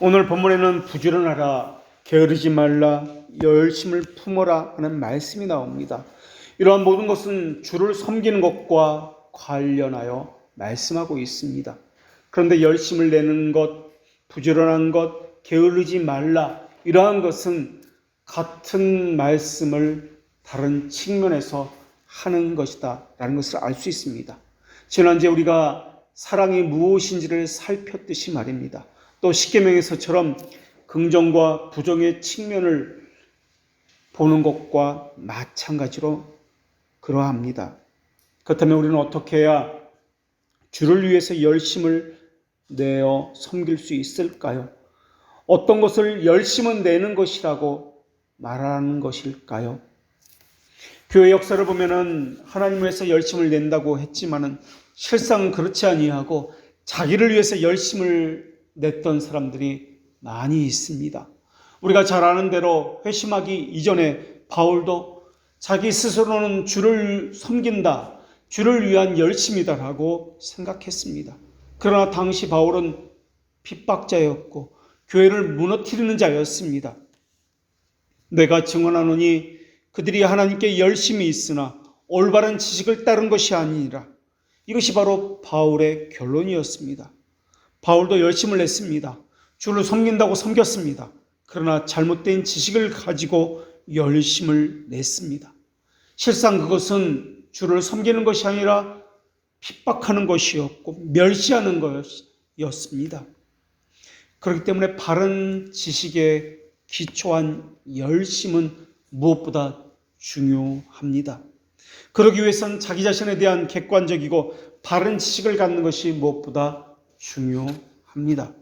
오늘 본문에는 부지런하라, 게으르지 말라, 열심을 품어라 하는 말씀이 나옵니다. 이러한 모든 것은 주를 섬기는 것과 관련하여 말씀하고 있습니다. 그런데 열심을 내는 것, 부지런한 것, 게으르지 말라, 이러한 것은 같은 말씀을 다른 측면에서 하는 것이다 라는 것을 알 수 있습니다. 지난주에 우리가 사랑이 무엇인지를 살폈듯이 말입니다. 또 십계명에서처럼 긍정과 부정의 측면을 보는 것과 마찬가지로 그러합니다. 그렇다면 우리는 어떻게 해야 주를 위해서 열심을 내어 섬길 수 있을까요? 어떤 것을 열심은 내는 것이라고 말하는 것일까요? 교회 역사를 보면은 하나님을 위해서 열심을 낸다고 했지만은 실상 그렇지 아니하고 자기를 위해서 열심을 냈던 사람들이 많이 있습니다. 우리가 잘 아는 대로 회심하기 이전에 바울도 자기 스스로는 주를 섬긴다, 주를 위한 열심이다라고 생각했습니다. 그러나 당시 바울은 핍박자였고 교회를 무너뜨리는 자였습니다. 내가 증언하노니 그들이 하나님께 열심히 있으나 올바른 지식을 따른 것이 아니니라. 이것이 바로 바울의 결론이었습니다. 바울도 열심을 냈습니다. 주를 섬긴다고 섬겼습니다. 그러나 잘못된 지식을 가지고 열심을 냈습니다. 실상 그것은 주를 섬기는 것이 아니라 핍박하는 것이었고 멸시하는 것이었습니다. 그렇기 때문에 바른 지식에 기초한 열심은 무엇보다 중요합니다. 그러기 위해서는 자기 자신에 대한 객관적이고 바른 지식을 갖는 것이 무엇보다 중요합니다.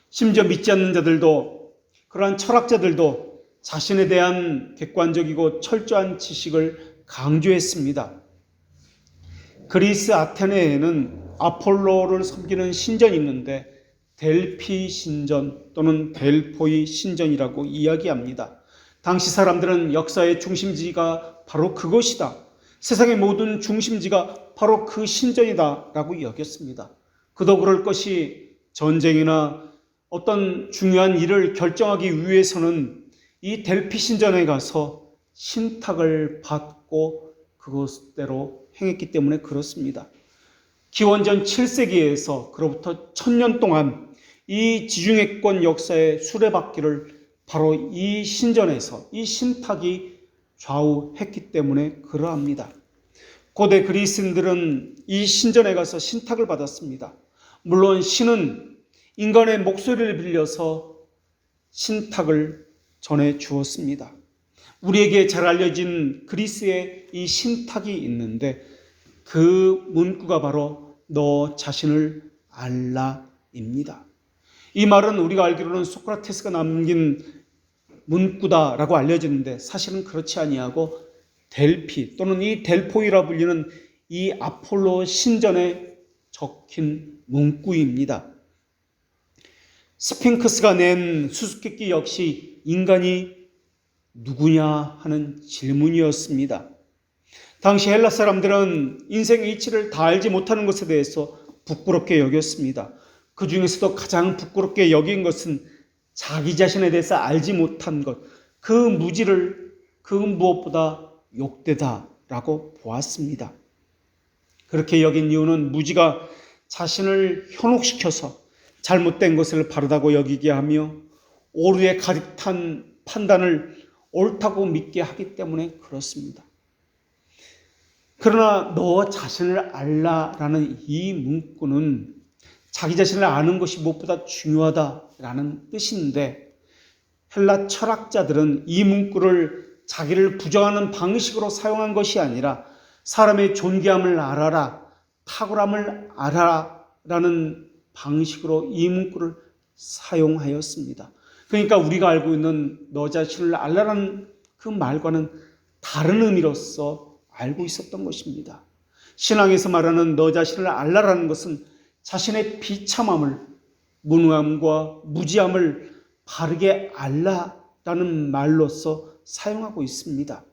심지어 믿지 않는 자들도, 그러한 철학자들도 자신에 대한 객관적이고 철저한 지식을 강조했습니다. 그리스 아테네에는 아폴로를 섬기는 신전이 있는데 델피 신전 또는 델포이 신전이라고 이야기합니다. 당시 사람들은 역사의 중심지가 바로 그것이다, 세상의 모든 중심지가 바로 그 신전이다 라고 여겼습니다. 그도 그럴 것이 전쟁이나 어떤 중요한 일을 결정하기 위해서는 이 델피 신전에 가서 신탁을 받고 그것대로 행했기 때문에 그렇습니다. 기원전 7세기에서 그로부터 1000년 동안 이 지중해권 역사의 수레바퀴를 바로 이 신전에서 이 신탁이 좌우했기 때문에 그러합니다. 고대 그리스인들은 이 신전에 가서 신탁을 받았습니다. 물론 신은 인간의 목소리를 빌려서 신탁을 전해 주었습니다. 우리에게 잘 알려진 그리스의 이 신탁이 있는데 그 문구가 바로 너 자신을 알라입니다. 이 말은 우리가 알기로는 소크라테스가 남긴 문구다라고 알려지는데 사실은 그렇지 아니하고 델피 또는 이 델포이라 불리는 이 아폴로 신전에 적힌 문구입니다. 스핑크스가 낸 수수께끼 역시 인간이 누구냐 하는 질문이었습니다. 당시 헬라 사람들은 인생의 이치를 다 알지 못하는 것에 대해서 부끄럽게 여겼습니다. 그 중에서도 가장 부끄럽게 여긴 것은 자기 자신에 대해서 알지 못한 것, 그 무지를 그 무엇보다 욕되다라고 보았습니다. 그렇게 여긴 이유는 무지가 자신을 현혹시켜서 잘못된 것을 바르다고 여기게 하며 오류에 가득 탄 판단을 옳다고 믿게 하기 때문에 그렇습니다. 그러나 너 자신을 알라라는 이 문구는 자기 자신을 아는 것이 무엇보다 중요하다라는 뜻인데 헬라 철학자들은 이 문구를 자기를 부정하는 방식으로 사용한 것이 아니라 사람의 존귀함을 알아라, 탁월함을 알아라는 방식으로 이 문구를 사용하였습니다. 그러니까 우리가 알고 있는 너 자신을 알라라는 그 말과는 다른 의미로서 알고 있었던 것입니다. 신앙에서 말하는 너 자신을 알라라는 것은 자신의 비참함을, 무능함과 무지함을 바르게 알라라는 말로서 사용하고 있습니다.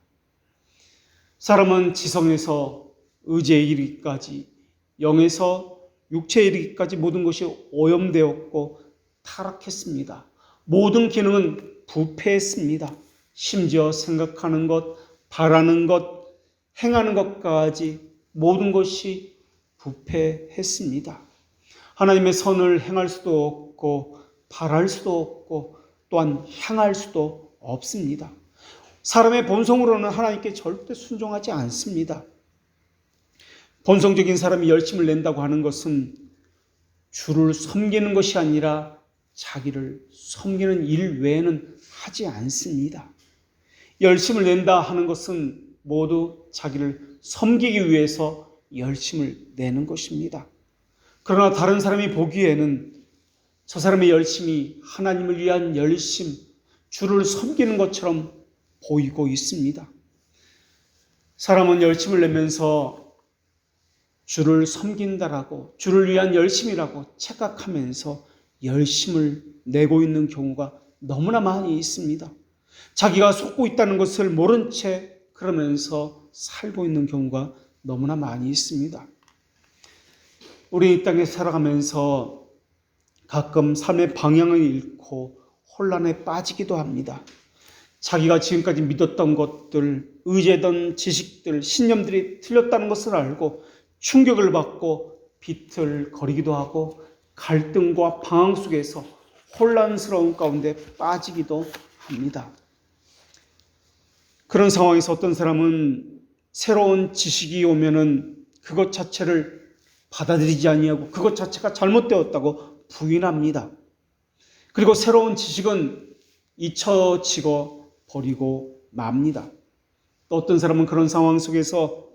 사람은 지성에서 의지에 이르기까지, 영에서 육체에 이르기까지 모든 것이 오염되었고 타락했습니다. 모든 기능은 부패했습니다. 심지어 생각하는 것, 바라는 것, 행하는 것까지 모든 것이 부패했습니다. 하나님의 선을 행할 수도 없고 바랄 수도 없고 또한 향할 수도 없습니다. 사람의 본성으로는 하나님께 절대 순종하지 않습니다. 본성적인 사람이 열심을 낸다고 하는 것은 주를 섬기는 것이 아니라 자기를 섬기는 일 외에는 하지 않습니다. 열심을 낸다 하는 것은 모두 자기를 섬기기 위해서 열심을 내는 것입니다. 그러나 다른 사람이 보기에는 저 사람의 열심이 하나님을 위한 열심, 주를 섬기는 것처럼 보이고 있습니다. 사람은 열심을 내면서 주를 섬긴다라고, 주를 위한 열심이라고 착각하면서 열심을 내고 있는 경우가 너무나 많이 있습니다. 자기가 속고 있다는 것을 모른 채 그러면서 살고 있는 경우가 너무나 많이 있습니다. 우리 이 땅에 살아가면서 가끔 삶의 방향을 잃고 혼란에 빠지기도 합니다. 자기가 지금까지 믿었던 것들, 의지했던 지식들, 신념들이 틀렸다는 것을 알고 충격을 받고 비틀거리기도 하고 갈등과 방황 속에서 혼란스러운 가운데 빠지기도 합니다. 그런 상황에서 어떤 사람은 새로운 지식이 오면은 그것 자체를 받아들이지 아니하고 그것 자체가 잘못되었다고 부인합니다. 그리고 새로운 지식은 잊혀지고 버리고 맙니다. 또 어떤 사람은 그런 상황 속에서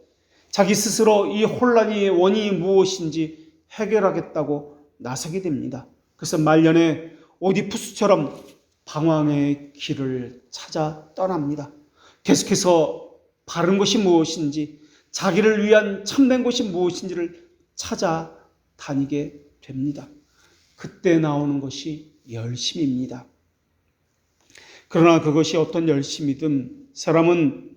자기 스스로 이 혼란의 원인이 무엇인지 해결하겠다고 나서게 됩니다. 그래서 말년에 오디푸스처럼 방황의 길을 찾아 떠납니다. 계속해서 바른 것이 무엇인지, 자기를 위한 참된 것이 무엇인지를 찾아다니게 됩니다. 그때 나오는 것이 열심입니다. 그러나 그것이 어떤 열심이든 사람은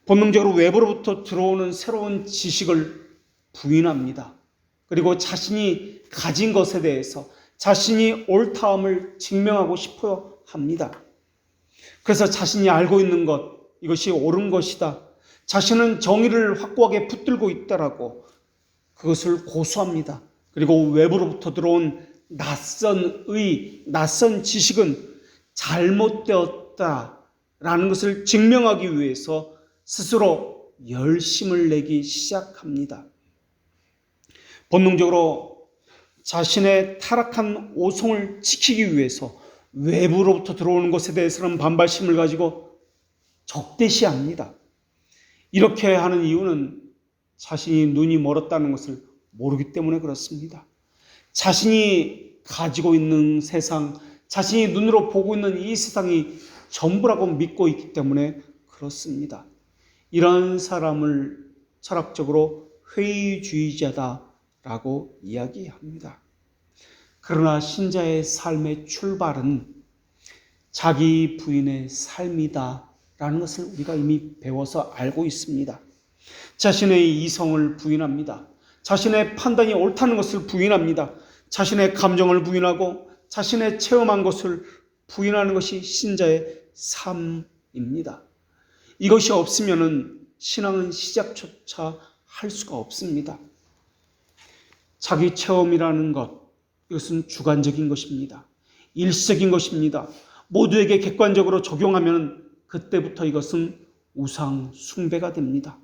본능적으로 외부로부터 들어오는 새로운 지식을 부인합니다. 그리고 자신이 가진 것에 대해서 자신이 옳다함을 증명하고 싶어 합니다. 그래서 자신이 알고 있는 것, 이것이 옳은 것이다. 자신은 정의를 확고하게 붙들고 있다라고 그것을 고수합니다. 그리고 외부로부터 들어온 낯선 의, 낯선 지식은 잘못되었다라는 것을 증명하기 위해서 스스로 열심을 내기 시작합니다. 본능적으로 자신의 타락한 오성을 지키기 위해서 외부로부터 들어오는 것에 대해서는 반발심을 가지고 적대시합니다. 이렇게 하는 이유는 자신이 눈이 멀었다는 것을 모르기 때문에 그렇습니다. 자신이 가지고 있는 세상, 자신이 눈으로 보고 있는 이 세상이 전부라고 믿고 있기 때문에 그렇습니다. 이런 사람을 철학적으로 회의주의자다라고 이야기합니다. 그러나 신자의 삶의 출발은 자기 부인의 삶이다라는 것을 우리가 이미 배워서 알고 있습니다. 자신의 이성을 부인합니다. 자신의 판단이 옳다는 것을 부인합니다. 자신의 감정을 부인하고 자신의 체험한 것을 부인하는 것이 신자의 삶입니다. 이것이 없으면은 신앙은 시작조차 할 수가 없습니다. 자기 체험이라는 것, 이것은 주관적인 것입니다. 일시적인 것입니다. 모두에게 객관적으로 적용하면 그때부터 이것은 우상 숭배가 됩니다.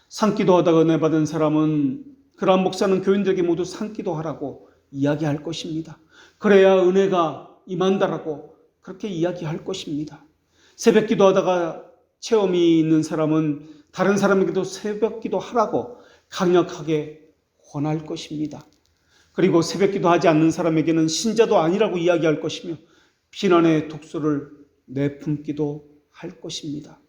산기도하다가 은혜 받은 사람은 그러한 목사는 교인들에게 모두 산기도하라고 이야기할 것입니다. 그래야 은혜가 임한다라고 그렇게 이야기할 것입니다. 새벽 기도하다가 체험이 있는 사람은 다른 사람에게도 새벽 기도하라고 강력하게 권할 것입니다. 그리고 새벽 기도하지 않는 사람에게는 신자도 아니라고 이야기할 것이며 비난의 독소를 내뿜기도 할 것입니다.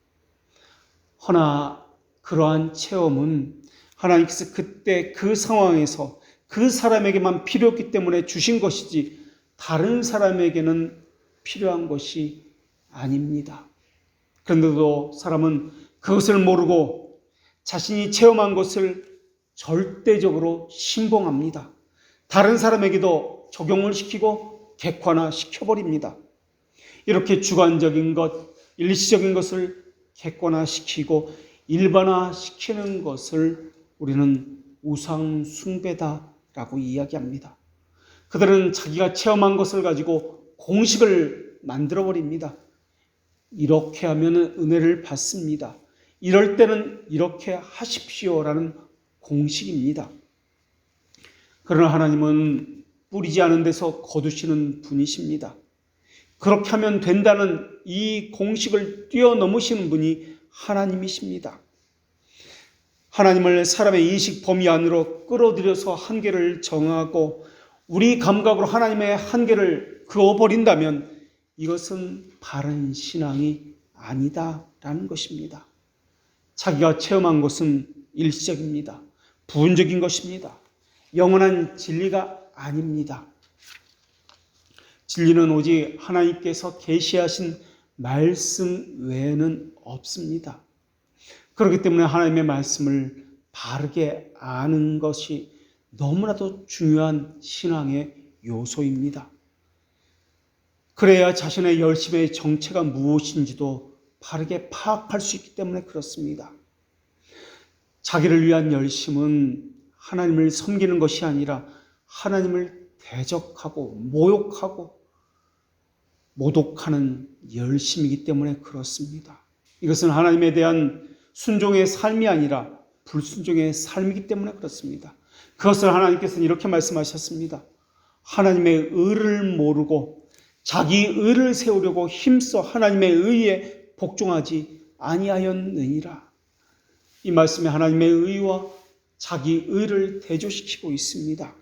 허나 그러한 체험은 하나님께서 그때 그 상황에서 그 사람에게만 필요했기 때문에 주신 것이지 다른 사람에게는 필요한 것이 아닙니다. 그런데도 사람은 그것을 모르고 자신이 체험한 것을 절대적으로 신봉합니다. 다른 사람에게도 적용을 시키고 객관화시켜버립니다. 이렇게 주관적인 것, 일시적인 것을 객관화시키고 일반화시키는 것을 우리는 우상 숭배다라고 이야기합니다. 그들은 자기가 체험한 것을 가지고 공식을 만들어버립니다. 이렇게 하면 은혜를 받습니다. 이럴 때는 이렇게 하십시오라는 공식입니다. 그러나 하나님은 뿌리지 않은 데서 거두시는 분이십니다. 그렇게 하면 된다는 이 공식을 뛰어넘으시는 분이 하나님이십니다. 하나님을 사람의 인식 범위 안으로 끌어들여서 한계를 정하고 우리 감각으로 하나님의 한계를 그어버린다면 이것은 바른 신앙이 아니다라는 것입니다. 자기가 체험한 것은 일시적입니다. 부분적인 것입니다. 영원한 진리가 아닙니다. 진리는 오직 하나님께서 계시하신 말씀 외에는 없습니다. 그렇기 때문에 하나님의 말씀을 바르게 아는 것이 너무나도 중요한 신앙의 요소입니다. 그래야 자신의 열심의 정체가 무엇인지도 바르게 파악할 수 있기 때문에 그렇습니다. 자기를 위한 열심은 하나님을 섬기는 것이 아니라 하나님을 대적하고 모욕하고 모독하는 열심이기 때문에 그렇습니다. 이것은 하나님에 대한 순종의 삶이 아니라 불순종의 삶이기 때문에 그렇습니다. 그것을 하나님께서는 이렇게 말씀하셨습니다. 하나님의 의를 모르고 자기 의를 세우려고 힘써 하나님의 의에 복종하지 아니하였느니라. 이 말씀에 하나님의 의와 자기 의를 대조시키고 있습니다.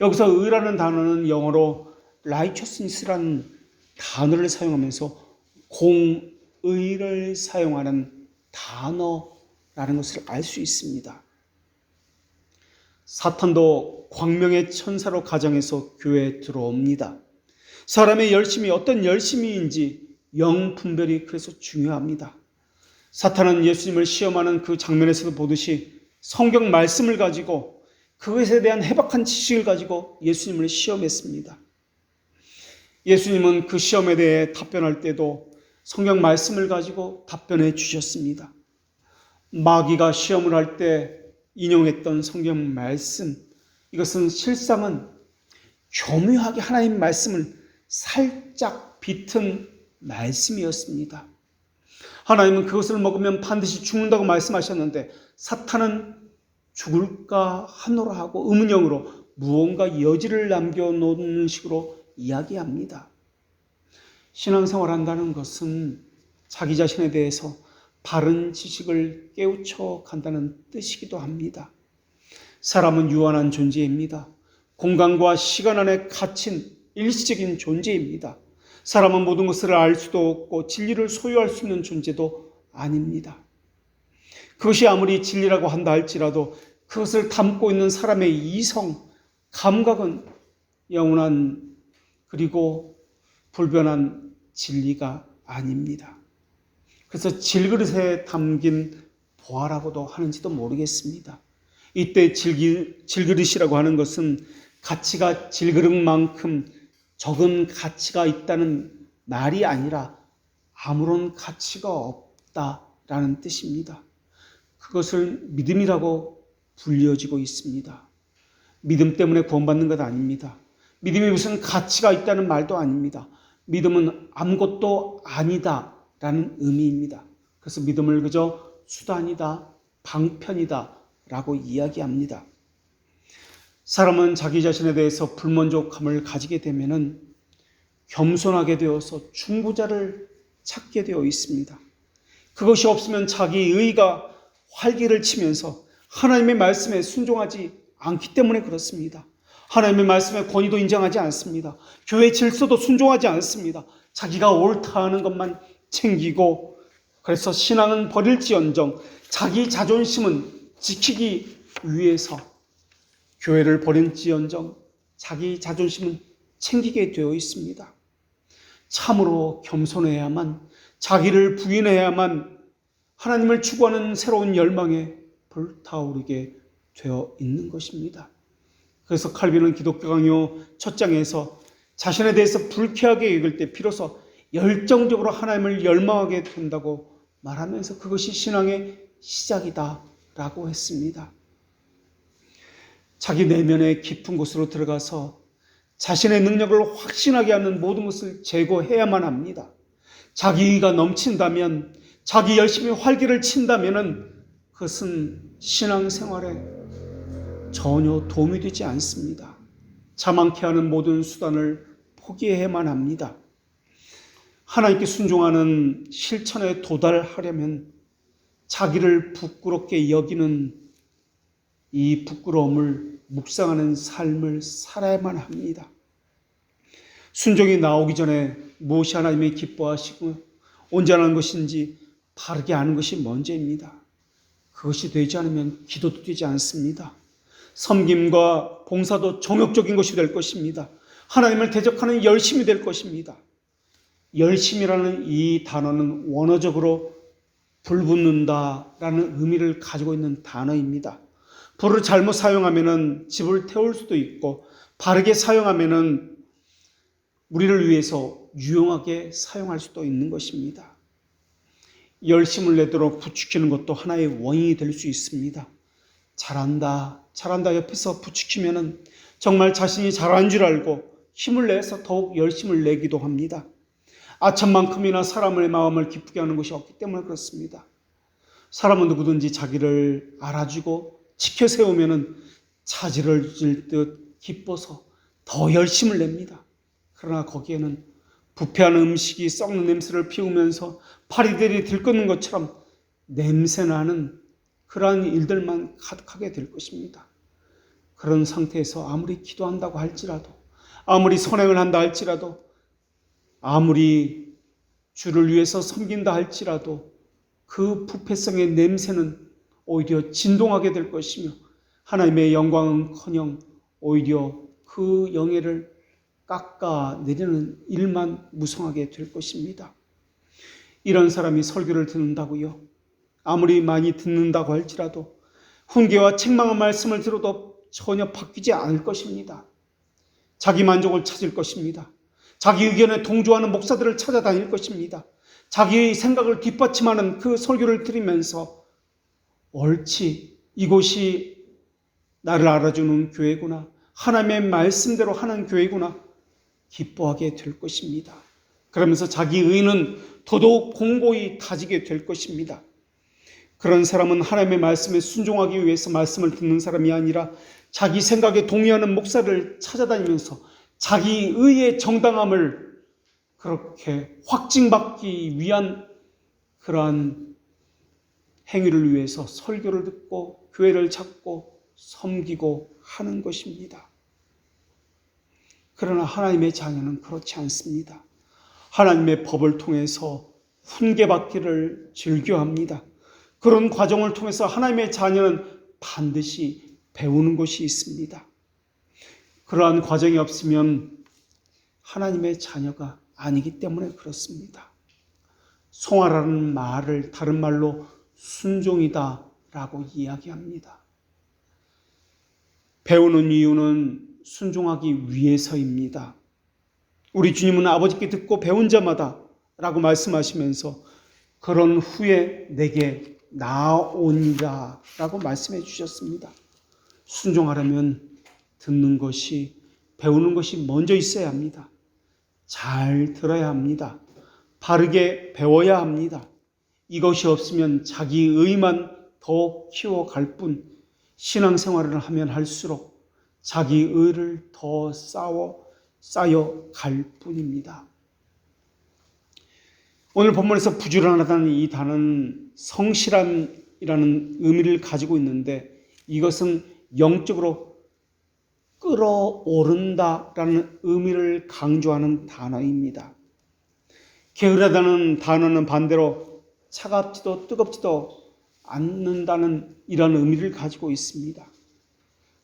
여기서 의라는 단어는 영어로 righteousness라는 단어를 사용하면서 공의를 사용하는 단어라는 것을 알 수 있습니다. 사탄도 광명의 천사로 가정해서 교회에 들어옵니다. 사람의 열심이 어떤 열심인지 영 분별이 그래서 중요합니다. 사탄은 예수님을 시험하는 그 장면에서도 보듯이 성경 말씀을 가지고 그것에 대한 해박한 지식을 가지고 예수님을 시험했습니다. 예수님은 그 시험에 대해 답변할 때도 성경 말씀을 가지고 답변해 주셨습니다. 마귀가 시험을 할 때 인용했던 성경 말씀, 이것은 실상은 교묘하게 하나님 말씀을 살짝 비튼 말씀이었습니다. 하나님은 그것을 먹으면 반드시 죽는다고 말씀하셨는데 사탄은 죽을까 하노라 하고 의문형으로 무언가 여지를 남겨놓는 식으로 이야기합니다. 신앙생활 한다는 것은 자기 자신에 대해서 바른 지식을 깨우쳐 간다는 뜻이기도 합니다. 사람은 유한한 존재입니다. 공간과 시간 안에 갇힌 일시적인 존재입니다. 사람은 모든 것을 알 수도 없고 진리를 소유할 수 있는 존재도 아닙니다. 그것이 아무리 진리라고 한다 할지라도 그것을 담고 있는 사람의 이성, 감각은 영원한 그리고 불변한 진리가 아닙니다. 그래서 질그릇에 담긴 보화라고도 하는지도 모르겠습니다. 이때 질그릇이라고 하는 것은 가치가 질그릇만큼 적은 가치가 있다는 말이 아니라 아무런 가치가 없다라는 뜻입니다. 그것을 믿음이라고 불려지고 있습니다. 믿음 때문에 구원받는 것 아닙니다. 믿음이 무슨 가치가 있다는 말도 아닙니다. 믿음은 아무것도 아니다라는 의미입니다. 그래서 믿음을 그저 수단이다, 방편이다 라고 이야기합니다. 사람은 자기 자신에 대해서 불만족함을 가지게 되면은 겸손하게 되어서 중보자를 찾게 되어 있습니다. 그것이 없으면 자기 의가 활기를 치면서 하나님의 말씀에 순종하지 않기 때문에 그렇습니다. 하나님의 말씀에 권위도 인정하지 않습니다. 교회 질서도 순종하지 않습니다. 자기가 옳다 하는 것만 챙기고 그래서 신앙은 버릴지언정 자기 자존심은 지키기 위해서 교회를 버릴지언정 자기 자존심은 챙기게 되어 있습니다. 참으로 겸손해야만 자기를 부인해야만 하나님을 추구하는 새로운 열망에 불타오르게 되어 있는 것입니다. 그래서 칼빈은 기독교 강요 첫 장에서 자신에 대해서 불쾌하게 읽을 때 비로소 열정적으로 하나님을 열망하게 된다고 말하면서 그것이 신앙의 시작이다 라고 했습니다. 자기 내면의 깊은 곳으로 들어가서 자신의 능력을 확신하게 하는 모든 것을 제거해야만 합니다. 자기가 넘친다면, 자기 열심히 활기를 친다면 그것은 신앙생활에 전혀 도움이 되지 않습니다. 자만케 하는 모든 수단을 포기해야만 합니다. 하나님께 순종하는 실천에 도달하려면 자기를 부끄럽게 여기는 이 부끄러움을 묵상하는 삶을 살아야만 합니다. 순종이 나오기 전에 무엇이 하나님이 기뻐하시고 온전한 것인지 바르게 아는 것이 먼저입니다. 그것이 되지 않으면 기도도 되지 않습니다. 섬김과 봉사도 정욕적인 것이 될 것입니다. 하나님을 대적하는 열심이 될 것입니다. 열심이라는 이 단어는 원어적으로 불붙는다라는 의미를 가지고 있는 단어입니다. 불을 잘못 사용하면은 집을 태울 수도 있고, 바르게 사용하면은 우리를 위해서 유용하게 사용할 수도 있는 것입니다. 열심을 내도록 부추기는 것도 하나의 원인이 될 수 있습니다. 잘한다 옆에서 부추기면은 정말 자신이 잘한 줄 알고 힘을 내서 더욱 열심을 내기도 합니다. 아천만큼이나 사람의 마음을 기쁘게 하는 것이 없기 때문에 그렇습니다. 사람은 누구든지 자기를 알아주고 지켜 세우면은 자지러질 듯 기뻐서 더 열심을 냅니다. 그러나 거기에는 부패한 음식이 썩는 냄새를 피우면서 파리들이 들끓는 것처럼 냄새나는 그러한 일들만 가득하게 될 것입니다. 그런 상태에서 아무리 기도한다고 할지라도, 아무리 선행을 한다 할지라도, 아무리 주를 위해서 섬긴다 할지라도 그 부패성의 냄새는 오히려 진동하게 될 것이며 하나님의 영광은커녕 오히려 그 영예를 깎아내리는 일만 무성하게 될 것입니다. 이런 사람이 설교를 듣는다고요? 아무리 많이 듣는다고 할지라도 훈계와 책망의 말씀을 들어도 전혀 바뀌지 않을 것입니다. 자기 만족을 찾을 것입니다. 자기 의견에 동조하는 목사들을 찾아다닐 것입니다. 자기의 생각을 뒷받침하는 그 설교를 들으면서 옳지, 이곳이 나를 알아주는 교회구나, 하나님의 말씀대로 하는 교회구나 기뻐하게 될 것입니다. 그러면서 자기 의는 더더욱 공고히 다지게 될 것입니다. 그런 사람은 하나님의 말씀에 순종하기 위해서 말씀을 듣는 사람이 아니라 자기 생각에 동의하는 목사를 찾아다니면서 자기 의의 정당함을 그렇게 확증받기 위한 그러한 행위를 위해서 설교를 듣고 교회를 찾고 섬기고 하는 것입니다. 그러나 하나님의 자녀는 그렇지 않습니다. 하나님의 법을 통해서 훈계받기를 즐겨합니다. 그런 과정을 통해서 하나님의 자녀는 반드시 배우는 것이 있습니다. 그러한 과정이 없으면 하나님의 자녀가 아니기 때문에 그렇습니다. 송아라는 말을 다른 말로 순종이다 라고 이야기합니다. 배우는 이유는 순종하기 위해서입니다. 우리 주님은 아버지께 듣고 배운 자마다 라고 말씀하시면서 그런 후에 내게 나오니라 라고 말씀해 주셨습니다. 순종하려면 듣는 것이, 배우는 것이 먼저 있어야 합니다. 잘 들어야 합니다. 바르게 배워야 합니다. 이것이 없으면 자기 의만 더 키워갈 뿐, 신앙생활을 하면 할수록 자기 의를 더 쌓여갈 뿐입니다. 오늘 본문에서 부지런하다는 이 단어는 성실함이라는 의미를 가지고 있는데, 이것은 영적으로 끌어오른다라는 의미를 강조하는 단어입니다. 게으르다는 단어는 반대로 차갑지도 뜨겁지도 않는다는 이런 의미를 가지고 있습니다.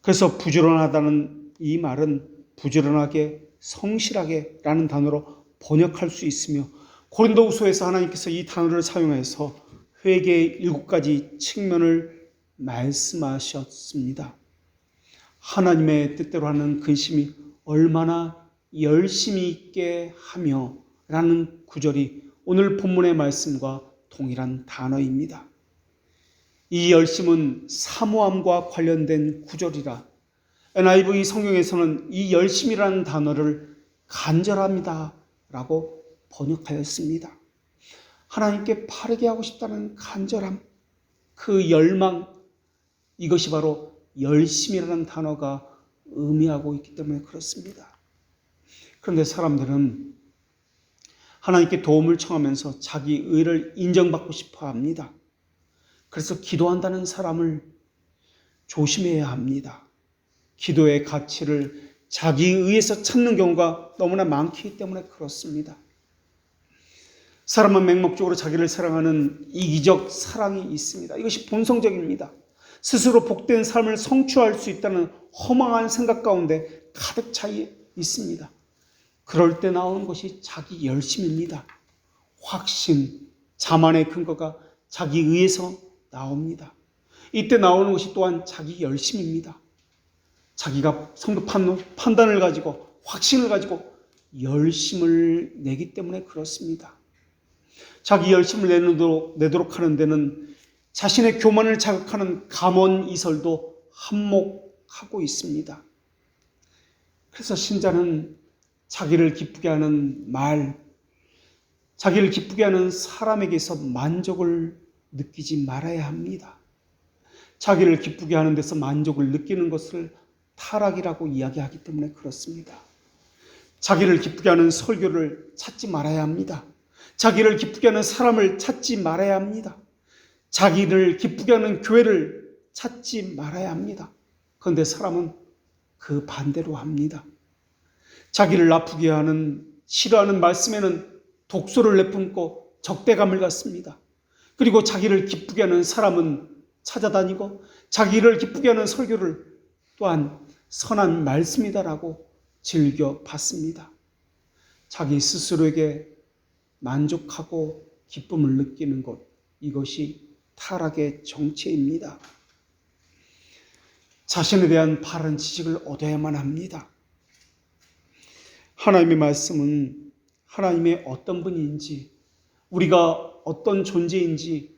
그래서 부지런하다는 이 말은 부지런하게, 성실하게 라는 단어로 번역할 수 있으며, 고린도후서에서 하나님께서 이 단어를 사용해서 회개의 7가지 측면을 말씀하셨습니다. 하나님의 뜻대로 하는 근심이 얼마나 열심히 있게 하며 라는 구절이 오늘 본문의 말씀과 동일한 단어입니다. 이 열심은 사모함과 관련된 구절이라 NIV 성경에서는 이 열심이라는 단어를 간절합니다 라고 번역하였습니다. 하나님께 바르게 하고 싶다는 간절함, 그 열망, 이것이 바로 열심이라는 단어가 의미하고 있기 때문에 그렇습니다. 그런데 사람들은 하나님께 도움을 청하면서 자기 의를 인정받고 싶어 합니다. 그래서 기도한다는 사람을 조심해야 합니다. 기도의 가치를 자기 의에서 찾는 경우가 너무나 많기 때문에 그렇습니다. 사람은 맹목적으로 자기를 사랑하는 이기적 사랑이 있습니다. 이것이 본성적입니다. 스스로 복된 삶을 성취할 수 있다는 허망한 생각 가운데 가득 차 있습니다. 그럴 때 나오는 것이 자기 열심입니다. 확신, 자만의 근거가 자기 의에서 나옵니다. 이때 나오는 것이 또한 자기 열심입니다. 자기가 성도 판단을 가지고 확신을 가지고 열심을 내기 때문에 그렇습니다. 자기 열심을 내도록 하는 데는 자신의 교만을 자극하는 감언이설도 한몫하고 있습니다. 그래서 신자는 자기를 기쁘게 하는 말, 자기를 기쁘게 하는 사람에게서 만족을 느끼지 말아야 합니다. 자기를 기쁘게 하는 데서 만족을 느끼는 것을 타락이라고 이야기하기 때문에 그렇습니다. 자기를 기쁘게 하는 설교를 찾지 말아야 합니다. 자기를 기쁘게 하는 사람을 찾지 말아야 합니다. 자기를 기쁘게 하는 교회를 찾지 말아야 합니다. 그런데 사람은 그 반대로 합니다. 자기를 아프게 하는, 싫어하는 말씀에는 독소를 내뿜고 적대감을 갖습니다. 그리고 자기를 기쁘게 하는 사람은 찾아다니고 자기를 기쁘게 하는 설교를 또한 선한 말씀이다라고 즐겨 받습니다. 자기 스스로에게 만족하고 기쁨을 느끼는 것, 이것이 타락의 정체입니다. 자신에 대한 바른 지식을 얻어야만 합니다. 하나님의 말씀은 하나님의 어떤 분인지, 우리가 어떤 존재인지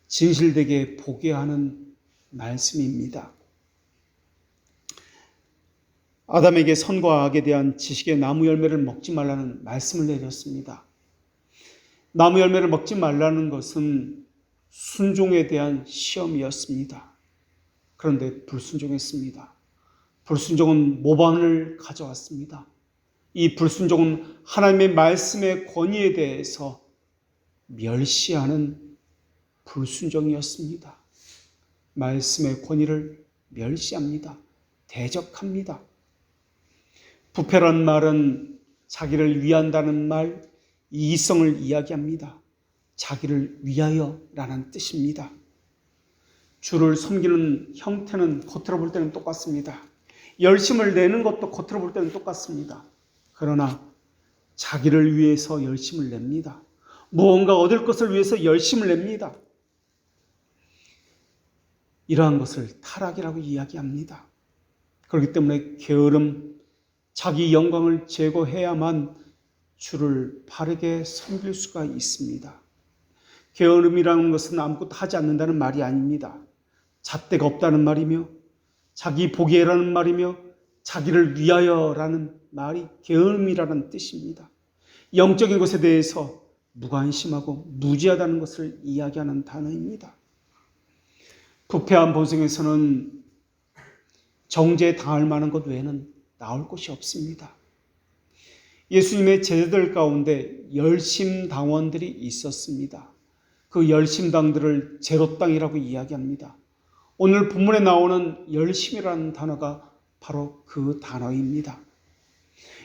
진실되게 보게 하는 말씀입니다. 아담에게 선과 악에 대한 지식의 나무 열매를 먹지 말라는 말씀을 내렸습니다. 나무 열매를 먹지 말라는 것은 순종에 대한 시험이었습니다. 그런데 불순종했습니다. 불순종은 모방을 가져왔습니다. 이 불순종은 하나님의 말씀의 권위에 대해서 멸시하는 불순종이었습니다. 말씀의 권위를 멸시합니다. 대적합니다. 부패란 말은 자기를 위한다는 말, 이성을 이야기합니다. 자기를 위하여라는 뜻입니다. 주를 섬기는 형태는 겉으로 볼 때는 똑같습니다. 열심을 내는 것도 겉으로 볼 때는 똑같습니다. 그러나 자기를 위해서 열심을 냅니다. 무언가 얻을 것을 위해서 열심을 냅니다. 이러한 것을 타락이라고 이야기합니다. 그렇기 때문에 게으름, 자기 영광을 제거해야만 주를 바르게 섬길 수가 있습니다. 게으름이라는 것은 아무것도 하지 않는다는 말이 아닙니다. 잣대가 없다는 말이며 자기 보기에라는 말이며 자기를 위하여라는 말이 게으름이라는 뜻입니다. 영적인 것에 대해서 무관심하고 무지하다는 것을 이야기하는 단어입니다. 부패한 본성에서는 정죄에 당할 만한 것 외에는 나올 곳이 없습니다. 예수님의 제자들 가운데 열심당원들이 있었습니다. 그 열심당들을 제로당이라고 이야기합니다. 오늘 본문에 나오는 열심이라는 단어가 바로 그 단어입니다.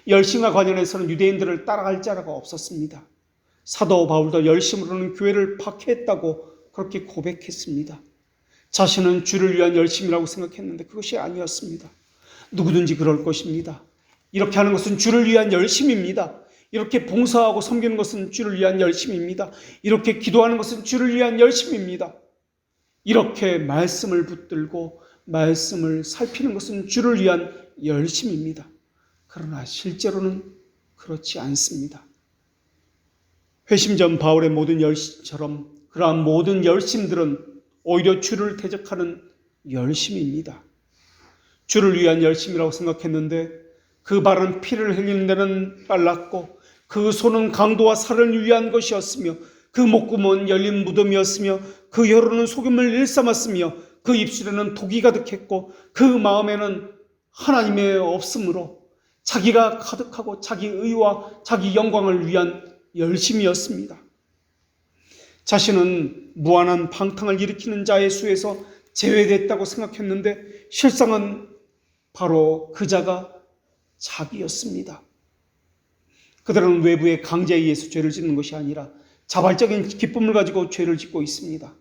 열심과 관련해서는 유대인들을 따라갈 자가 없었습니다. 사도 바울도 열심으로는 교회를 박해했다고 그렇게 고백했습니다. 자신은 주를 위한 열심이라고 생각했는데 그것이 아니었습니다. 누구든지 그럴 것입니다. 이렇게 하는 것은 주를 위한 열심입니다. 이렇게 봉사하고 섬기는 것은 주를 위한 열심입니다. 이렇게 기도하는 것은 주를 위한 열심입니다. 이렇게 말씀을 붙들고 말씀을 살피는 것은 주를 위한 열심입니다. 그러나 실제로는 그렇지 않습니다. 회심 전 바울의 모든 열심처럼 그러한 모든 열심들은 오히려 주를 대적하는 열심입니다. 주를 위한 열심이라고 생각했는데 그 발은 피를 흘리는 데는 빨랐고 그 손은 강도와 살을 위한 것이었으며 그 목구멍은 열린 무덤이었으며 그 혀로는 속임을 일삼았으며 그 입술에는 독이 가득했고 그 마음에는 하나님의 없음으로 자기가 가득하고 자기 의와 자기 영광을 위한 열심이었습니다. 자신은 무한한 방탕을 일으키는 자의 수에서 제외됐다고 생각했는데 실상은 바로 그 자가 자기였습니다. 그들은 외부의 강제에 의해서 죄를 짓는 것이 아니라 자발적인 기쁨을 가지고 죄를 짓고 있습니다.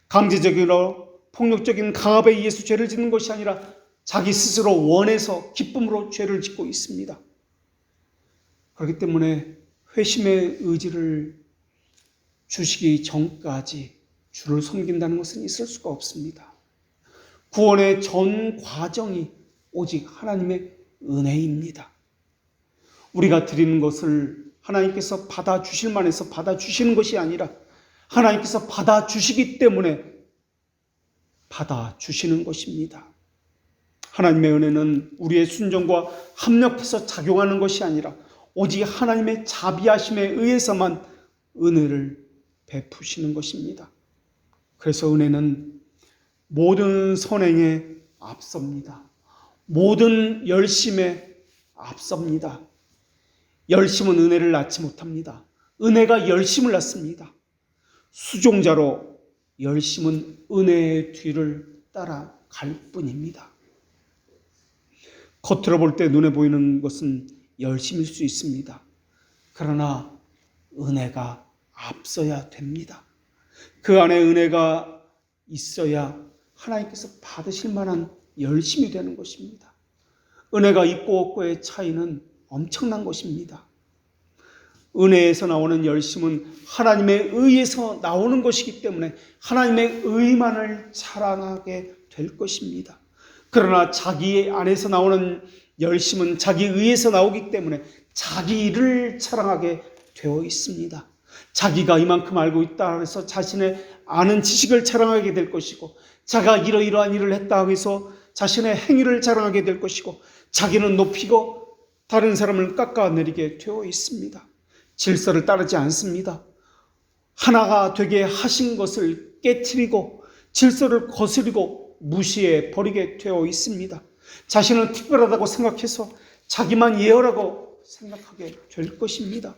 강제적이로 폭력적인 강압에 의해서 죄를 짓는 것이 아니라 자기 스스로 원해서 기쁨으로 죄를 짓고 있습니다. 그렇기 때문에 회심의 의지를 주시기 전까지 주를 섬긴다는 것은 있을 수가 없습니다. 구원의 전 과정이 오직 하나님의 은혜입니다. 우리가 드리는 것을 하나님께서 받아주실 만해서 받아주시는 것이 아니라 하나님께서 받아주시기 때문에 받아주시는 것입니다. 하나님의 은혜는 우리의 순종과 합력해서 작용하는 것이 아니라 오직 하나님의 자비하심에 의해서만 은혜를 베푸시는 것입니다. 그래서 은혜는 모든 선행에 앞섭니다. 모든 열심에 앞섭니다. 열심은 은혜를 낳지 못합니다. 은혜가 열심을 낳습니다. 수종자로 열심은 은혜의 뒤를 따라갈 뿐입니다. 겉으로 볼 때 눈에 보이는 것은 열심일 수 있습니다. 그러나 은혜가 앞서야 됩니다. 그 안에 은혜가 있어야 하나님께서 받으실 만한 열심이 되는 것입니다. 은혜가 있고 없고의 차이는 엄청난 것입니다. 은혜에서 나오는 열심은 하나님의 의에서 나오는 것이기 때문에 하나님의 의만을 자랑하게 될 것입니다. 그러나 자기 안에서 나오는 열심은 자기 의에서 나오기 때문에 자기를 자랑하게 되어 있습니다. 자기가 이만큼 알고 있다 해서 자신의 아는 지식을 자랑하게 될 것이고 자기가 이러이러한 일을 했다 해서 자신의 행위를 자랑하게 될 것이고 자기는 높이고 다른 사람을 깎아내리게 되어 있습니다. 질서를 따르지 않습니다. 하나가 되게 하신 것을 깨트리고 질서를 거스리고 무시해 버리게 되어 있습니다. 자신은 특별하다고 생각해서 자기만 예어라고 생각하게 될 것입니다.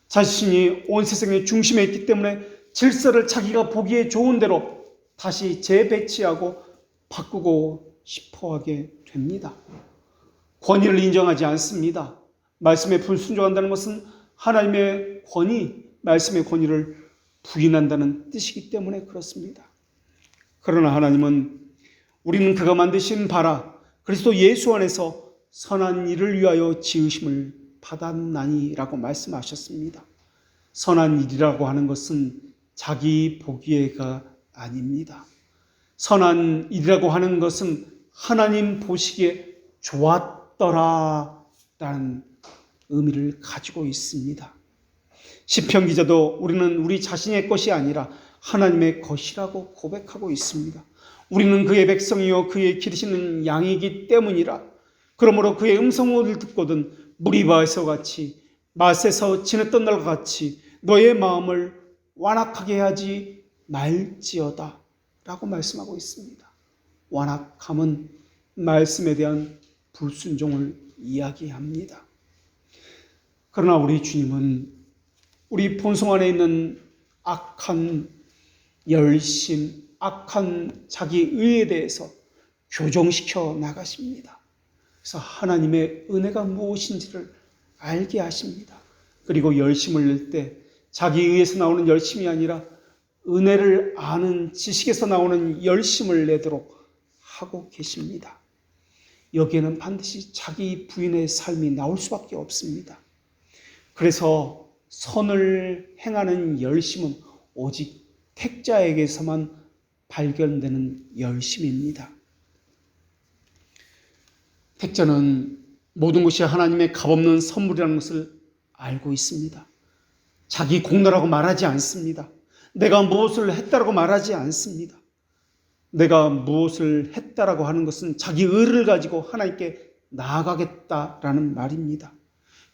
자신이 온 세상의 중심에 있기 때문에 질서를 자기가 보기에 좋은 대로 다시 재배치하고 바꾸고 싶어하게 됩니다. 권위를 인정하지 않습니다. 말씀에 불순종한다는 것은 하나님의 권위, 말씀의 권위를 부인한다는 뜻이기 때문에 그렇습니다. 그러나 하나님은 우리는 그가 만드신 바라 그리스도 예수 안에서 선한 일을 위하여 지으심을 받았나니라고 말씀하셨습니다. 선한 일이라고 하는 것은 자기 보기에가 아닙니다. 선한 일이라고 하는 것은 하나님 보시기에 좋았더라라는 의미를 가지고 있습니다. 시편 기자도 우리는 우리 자신의 것이 아니라 하나님의 것이라고 고백하고 있습니다. 우리는 그의 백성이요 그의 기르시는 양이기 때문이라. 그러므로 그의 음성을 듣거든 무리바에서 같이 맛에서 지냈던 날과 같이 너의 마음을 완악하게 하지 말지어다 라고 말씀하고 있습니다. 완악함은 말씀에 대한 불순종을 이야기합니다. 그러나 우리 주님은 우리 본성 안에 있는 악한 열심, 악한 자기 의에 대해서 교정시켜 나가십니다. 그래서 하나님의 은혜가 무엇인지를 알게 하십니다. 그리고 열심을 낼 때 자기 의에서 나오는 열심이 아니라 은혜를 아는 지식에서 나오는 열심을 내도록 하고 계십니다. 여기에는 반드시 자기 부인의 삶이 나올 수밖에 없습니다. 그래서 선을 행하는 열심은 오직 택자에게서만 발견되는 열심입니다. 택자는 모든 것이 하나님의 값없는 선물이라는 것을 알고 있습니다. 자기 공로라고 말하지 않습니다. 내가 무엇을 했다라고 말하지 않습니다. 내가 무엇을 했다라고 하는 것은 자기 의를 가지고 하나님께 나아가겠다라는 말입니다.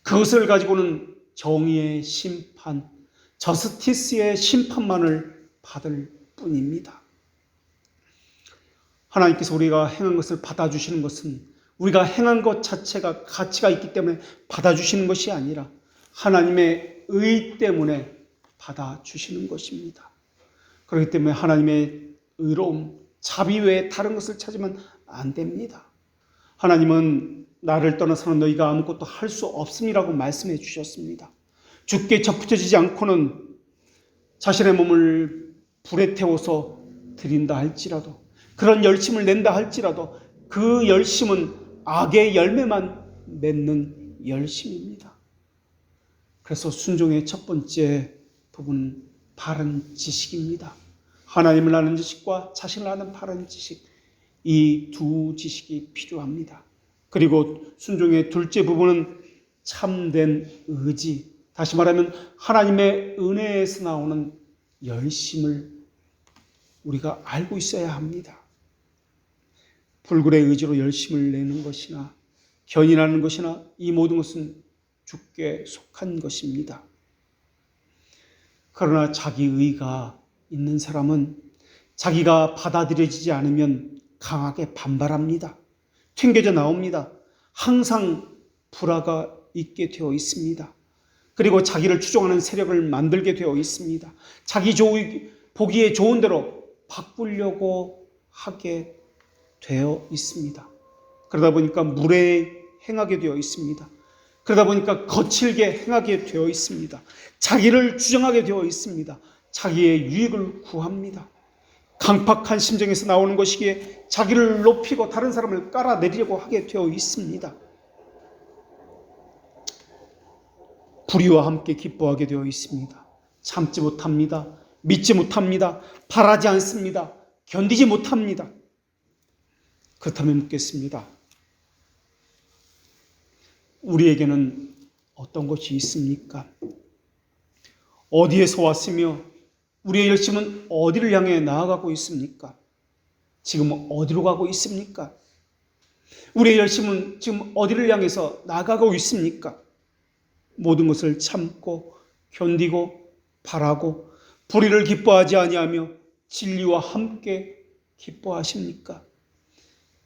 그것을 가지고는 정의의 심판, 저스티스의 심판만을 받을 뿐입니다. 하나님께서 우리가 행한 것을 받아주시는 것은 우리가 행한 것 자체가 가치가 있기 때문에 받아주시는 것이 아니라 하나님의 의 때문에 받아주시는 것입니다. 그렇기 때문에 하나님의 의로움, 자비 외에 다른 것을 찾으면 안 됩니다. 하나님은 나를 떠나서는 너희가 아무것도 할 수 없음이라고 말씀해 주셨습니다. 죽게 접붙여지지 않고는 자신의 몸을 불에 태워서 드린다 할지라도, 그런 열심을 낸다 할지라도 그 열심은 악의 열매만 맺는 열심입니다. 그래서 순종의 첫 번째 부분은 바른 지식입니다. 하나님을 아는 지식과 자신을 아는 바른 지식, 이 두 지식이 필요합니다. 그리고 순종의 둘째 부분은 참된 의지, 다시 말하면 하나님의 은혜에서 나오는 열심을 우리가 알고 있어야 합니다. 불굴의 의지로 열심을 내는 것이나 견인하는 것이나 이 모든 것은 주께 속한 것입니다. 그러나 자기 의가 있는 사람은 자기가 받아들여지지 않으면 강하게 반발합니다. 튕겨져 나옵니다. 항상 불화가 있게 되어 있습니다. 그리고 자기를 추종하는 세력을 만들게 되어 있습니다. 자기 보기에 좋은 대로 바꾸려고 하게 되어 있습니다. 그러다 보니까 무례 행하게 되어 있습니다. 그러다 보니까 거칠게 행하게 되어 있습니다. 자기를 주장하게 되어 있습니다. 자기의 유익을 구합니다. 강팍한 심정에서 나오는 것이기에 자기를 높이고 다른 사람을 깔아내리려고 하게 되어 있습니다. 불의와 함께 기뻐하게 되어 있습니다. 참지 못합니다. 믿지 못합니다. 바라지 않습니다. 견디지 못합니다. 그렇다면 묻겠습니다. 우리에게는 어떤 것이 있습니까? 어디에서 왔으며 우리의 열심은 어디를 향해 나아가고 있습니까? 지금 어디로 가고 있습니까? 우리의 열심은 지금 어디를 향해서 나아가고 있습니까? 모든 것을 참고 견디고 바라고 불의를 기뻐하지 아니하며 진리와 함께 기뻐하십니까?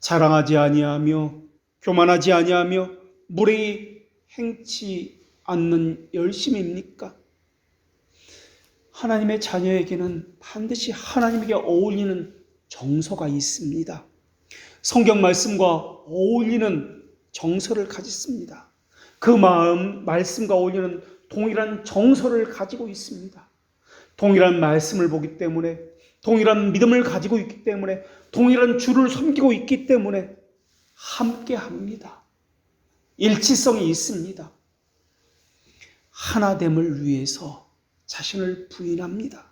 자랑하지 아니하며 교만하지 아니하며 무례히 행치 않는 열심입니까? 하나님의 자녀에게는 반드시 하나님에게 어울리는 정서가 있습니다. 성경 말씀과 어울리는 정서를 가졌습니다. 그 말씀과 어울리는 동일한 정서를 가지고 있습니다. 동일한 말씀을 보기 때문에, 동일한 믿음을 가지고 있기 때문에, 동일한 주를 섬기고 있기 때문에 함께 합니다. 일치성이 있습니다. 하나됨을 위해서 자신을 부인합니다.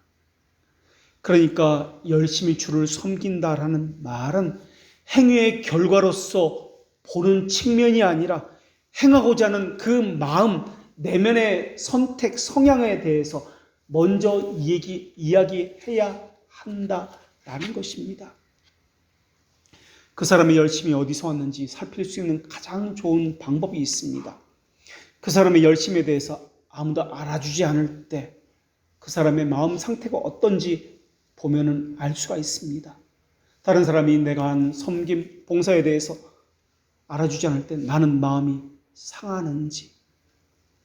그러니까 열심히 주를 섬긴다라는 말은 행위의 결과로서 보는 측면이 아니라 행하고자 하는 그 마음, 내면의 선택, 성향에 대해서 먼저 이야기해야 한다라는 것입니다. 그 사람의 열심이 어디서 왔는지 살필 수 있는 가장 좋은 방법이 있습니다. 그 사람의 열심에 대해서 아무도 알아주지 않을 때 그 사람의 마음 상태가 어떤지 보면은 알 수가 있습니다. 다른 사람이 내가 한 섬김, 봉사에 대해서 알아주지 않을 때 나는 마음이 상하는지,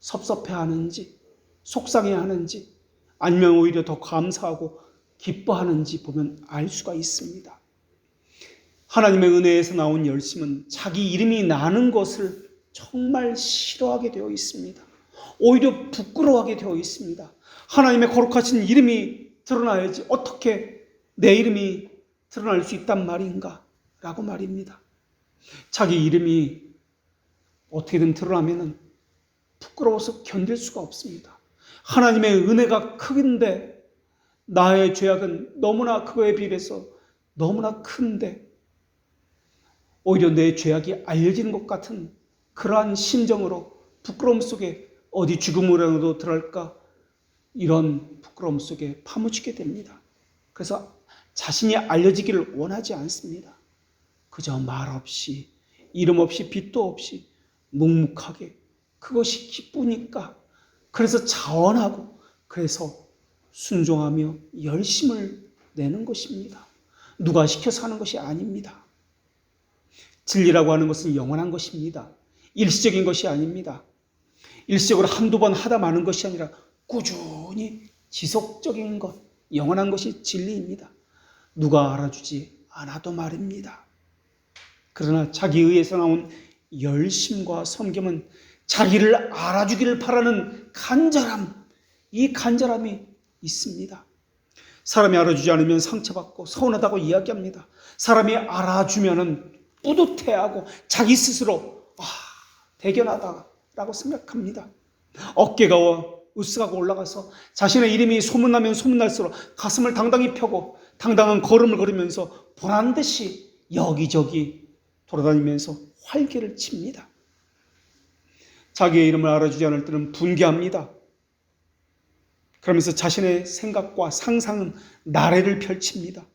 섭섭해하는지, 속상해하는지, 아니면 오히려 더 감사하고 기뻐하는지 보면 알 수가 있습니다. 하나님의 은혜에서 나온 열심은 자기 이름이 나는 것을 정말 싫어하게 되어 있습니다. 오히려 부끄러워하게 되어 있습니다. 하나님의 거룩하신 이름이 드러나야지 어떻게 내 이름이 드러날 수 있단 말인가? 라고 말입니다. 자기 이름이 어떻게든 드러나면 부끄러워서 견딜 수가 없습니다. 하나님의 은혜가 크긴데 나의 죄악은 너무나 그거에 비해서 너무나 큰데 오히려 내 죄악이 알려지는 것 같은 그러한 심정으로 부끄러움 속에 어디 죽음으로라도 들어갈까 이런 부끄러움 속에 파묻히게 됩니다. 그래서 자신이 알려지기를 원하지 않습니다. 그저 말 없이 이름 없이 빛도 없이 묵묵하게 그것이 기쁘니까 그래서 자원하고 그래서 순종하며 열심을 내는 것입니다. 누가 시켜서 하는 것이 아닙니다. 진리라고 하는 것은 영원한 것입니다. 일시적인 것이 아닙니다. 일시적으로 한두 번 하다 마는 것이 아니라 꾸준히 지속적인 것, 영원한 것이 진리입니다. 누가 알아주지 않아도 말입니다. 그러나 자기 의에서 나온 열심과 섬김은 자기를 알아주기를 바라는 간절함, 이 간절함이 있습니다. 사람이 알아주지 않으면 상처받고 서운하다고 이야기합니다. 사람이 알아주면은 뿌듯해하고 자기 스스로 대견하다라고 생각합니다. 어깨가 으쓱하고 올라가서 자신의 이름이 소문나면 소문날수록 가슴을 당당히 펴고 당당한 걸음을 걸으면서 보란듯이 여기저기 돌아다니면서 활개를 칩니다. 자기의 이름을 알아주지 않을 때는 분개합니다. 그러면서 자신의 생각과 상상은 나래를 펼칩니다.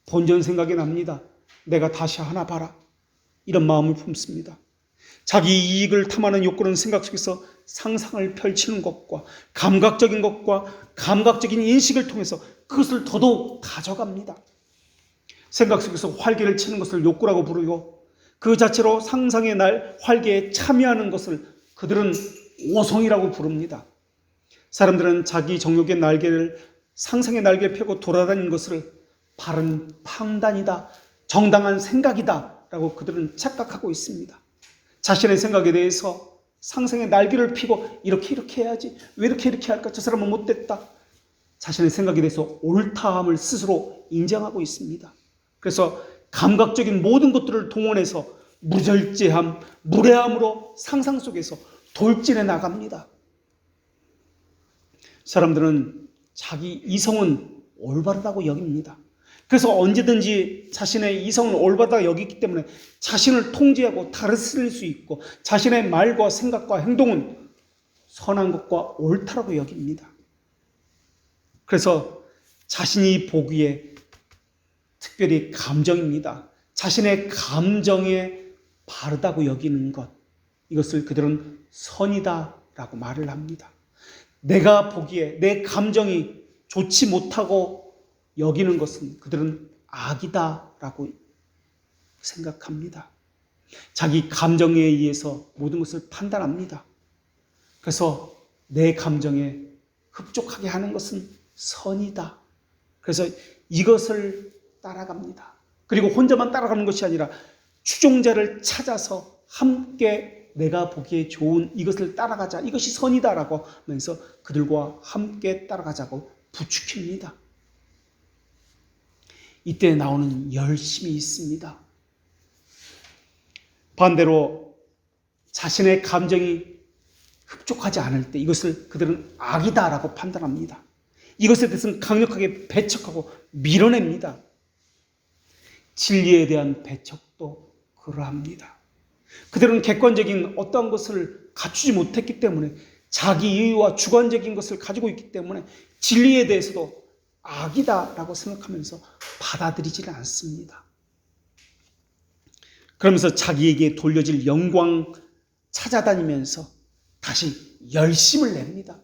본전 생각이 납니다. 내가 다시 하나 봐라. 이런 마음을 품습니다. 자기 이익을 탐하는 욕구는 생각 속에서 상상을 펼치는 것과 감각적인 인식을 통해서 그것을 더더욱 가져갑니다. 생각 속에서 활개를 치는 것을 욕구라고 부르고 그 자체로 상상의 활개에 참여하는 것을 그들은 오성이라고 부릅니다. 사람들은 자기 정욕의 날개를 상상의 날개를 펴고 돌아다니는 것을 바른 판단이다, 정당한 생각이다 라고 그들은 착각하고 있습니다. 자신의 생각에 대해서 상상의 날개를 펴고 이렇게 해야지, 왜 이렇게 할까, 저 사람은 못됐다. 자신의 생각에 대해서 옳다함을 스스로 인정하고 있습니다. 그래서 감각적인 모든 것들을 동원해서 무절제함, 무례함으로 상상 속에서 돌진해 나갑니다. 사람들은 자기 이성은 올바르다고 여깁니다. 그래서 언제든지 자신의 이성을 올바르다고 여기기 때문에 자신을 통제하고 다스릴 수 있고 자신의 말과 생각과 행동은 선한 것과 옳다라고 여깁니다. 그래서 자신이 보기에 특별히 감정입니다. 자신의 감정에 바르다고 여기는 것, 이것을 그들은 선이다라고 말을 합니다. 내가 보기에 내 감정이 좋지 못하고 여기는 것은 그들은 악이다라고 생각합니다. 자기 감정에 의해서 모든 것을 판단합니다. 그래서 내 감정에 흡족하게 하는 것은 선이다. 그래서 이것을 따라갑니다. 그리고 혼자만 따라가는 것이 아니라 추종자를 찾아서 함께 내가 보기에 좋은 이것을 따라가자. 이것이 선이다라고 하면서 그들과 함께 따라가자고 부추깁니다. 이때 나오는 열심이 있습니다. 반대로 자신의 감정이 흡족하지 않을 때 이것을 그들은 악이다라고 판단합니다. 이것에 대해서는 강력하게 배척하고 밀어냅니다. 진리에 대한 배척도 그러합니다. 그들은 객관적인 어떠한 것을 갖추지 못했기 때문에 자기 이유와 주관적인 것을 가지고 있기 때문에 진리에 대해서도 악이다라고 생각하면서 받아들이지는 않습니다. 그러면서 자기에게 돌려질 영광 찾아다니면서 다시 열심을 냅니다.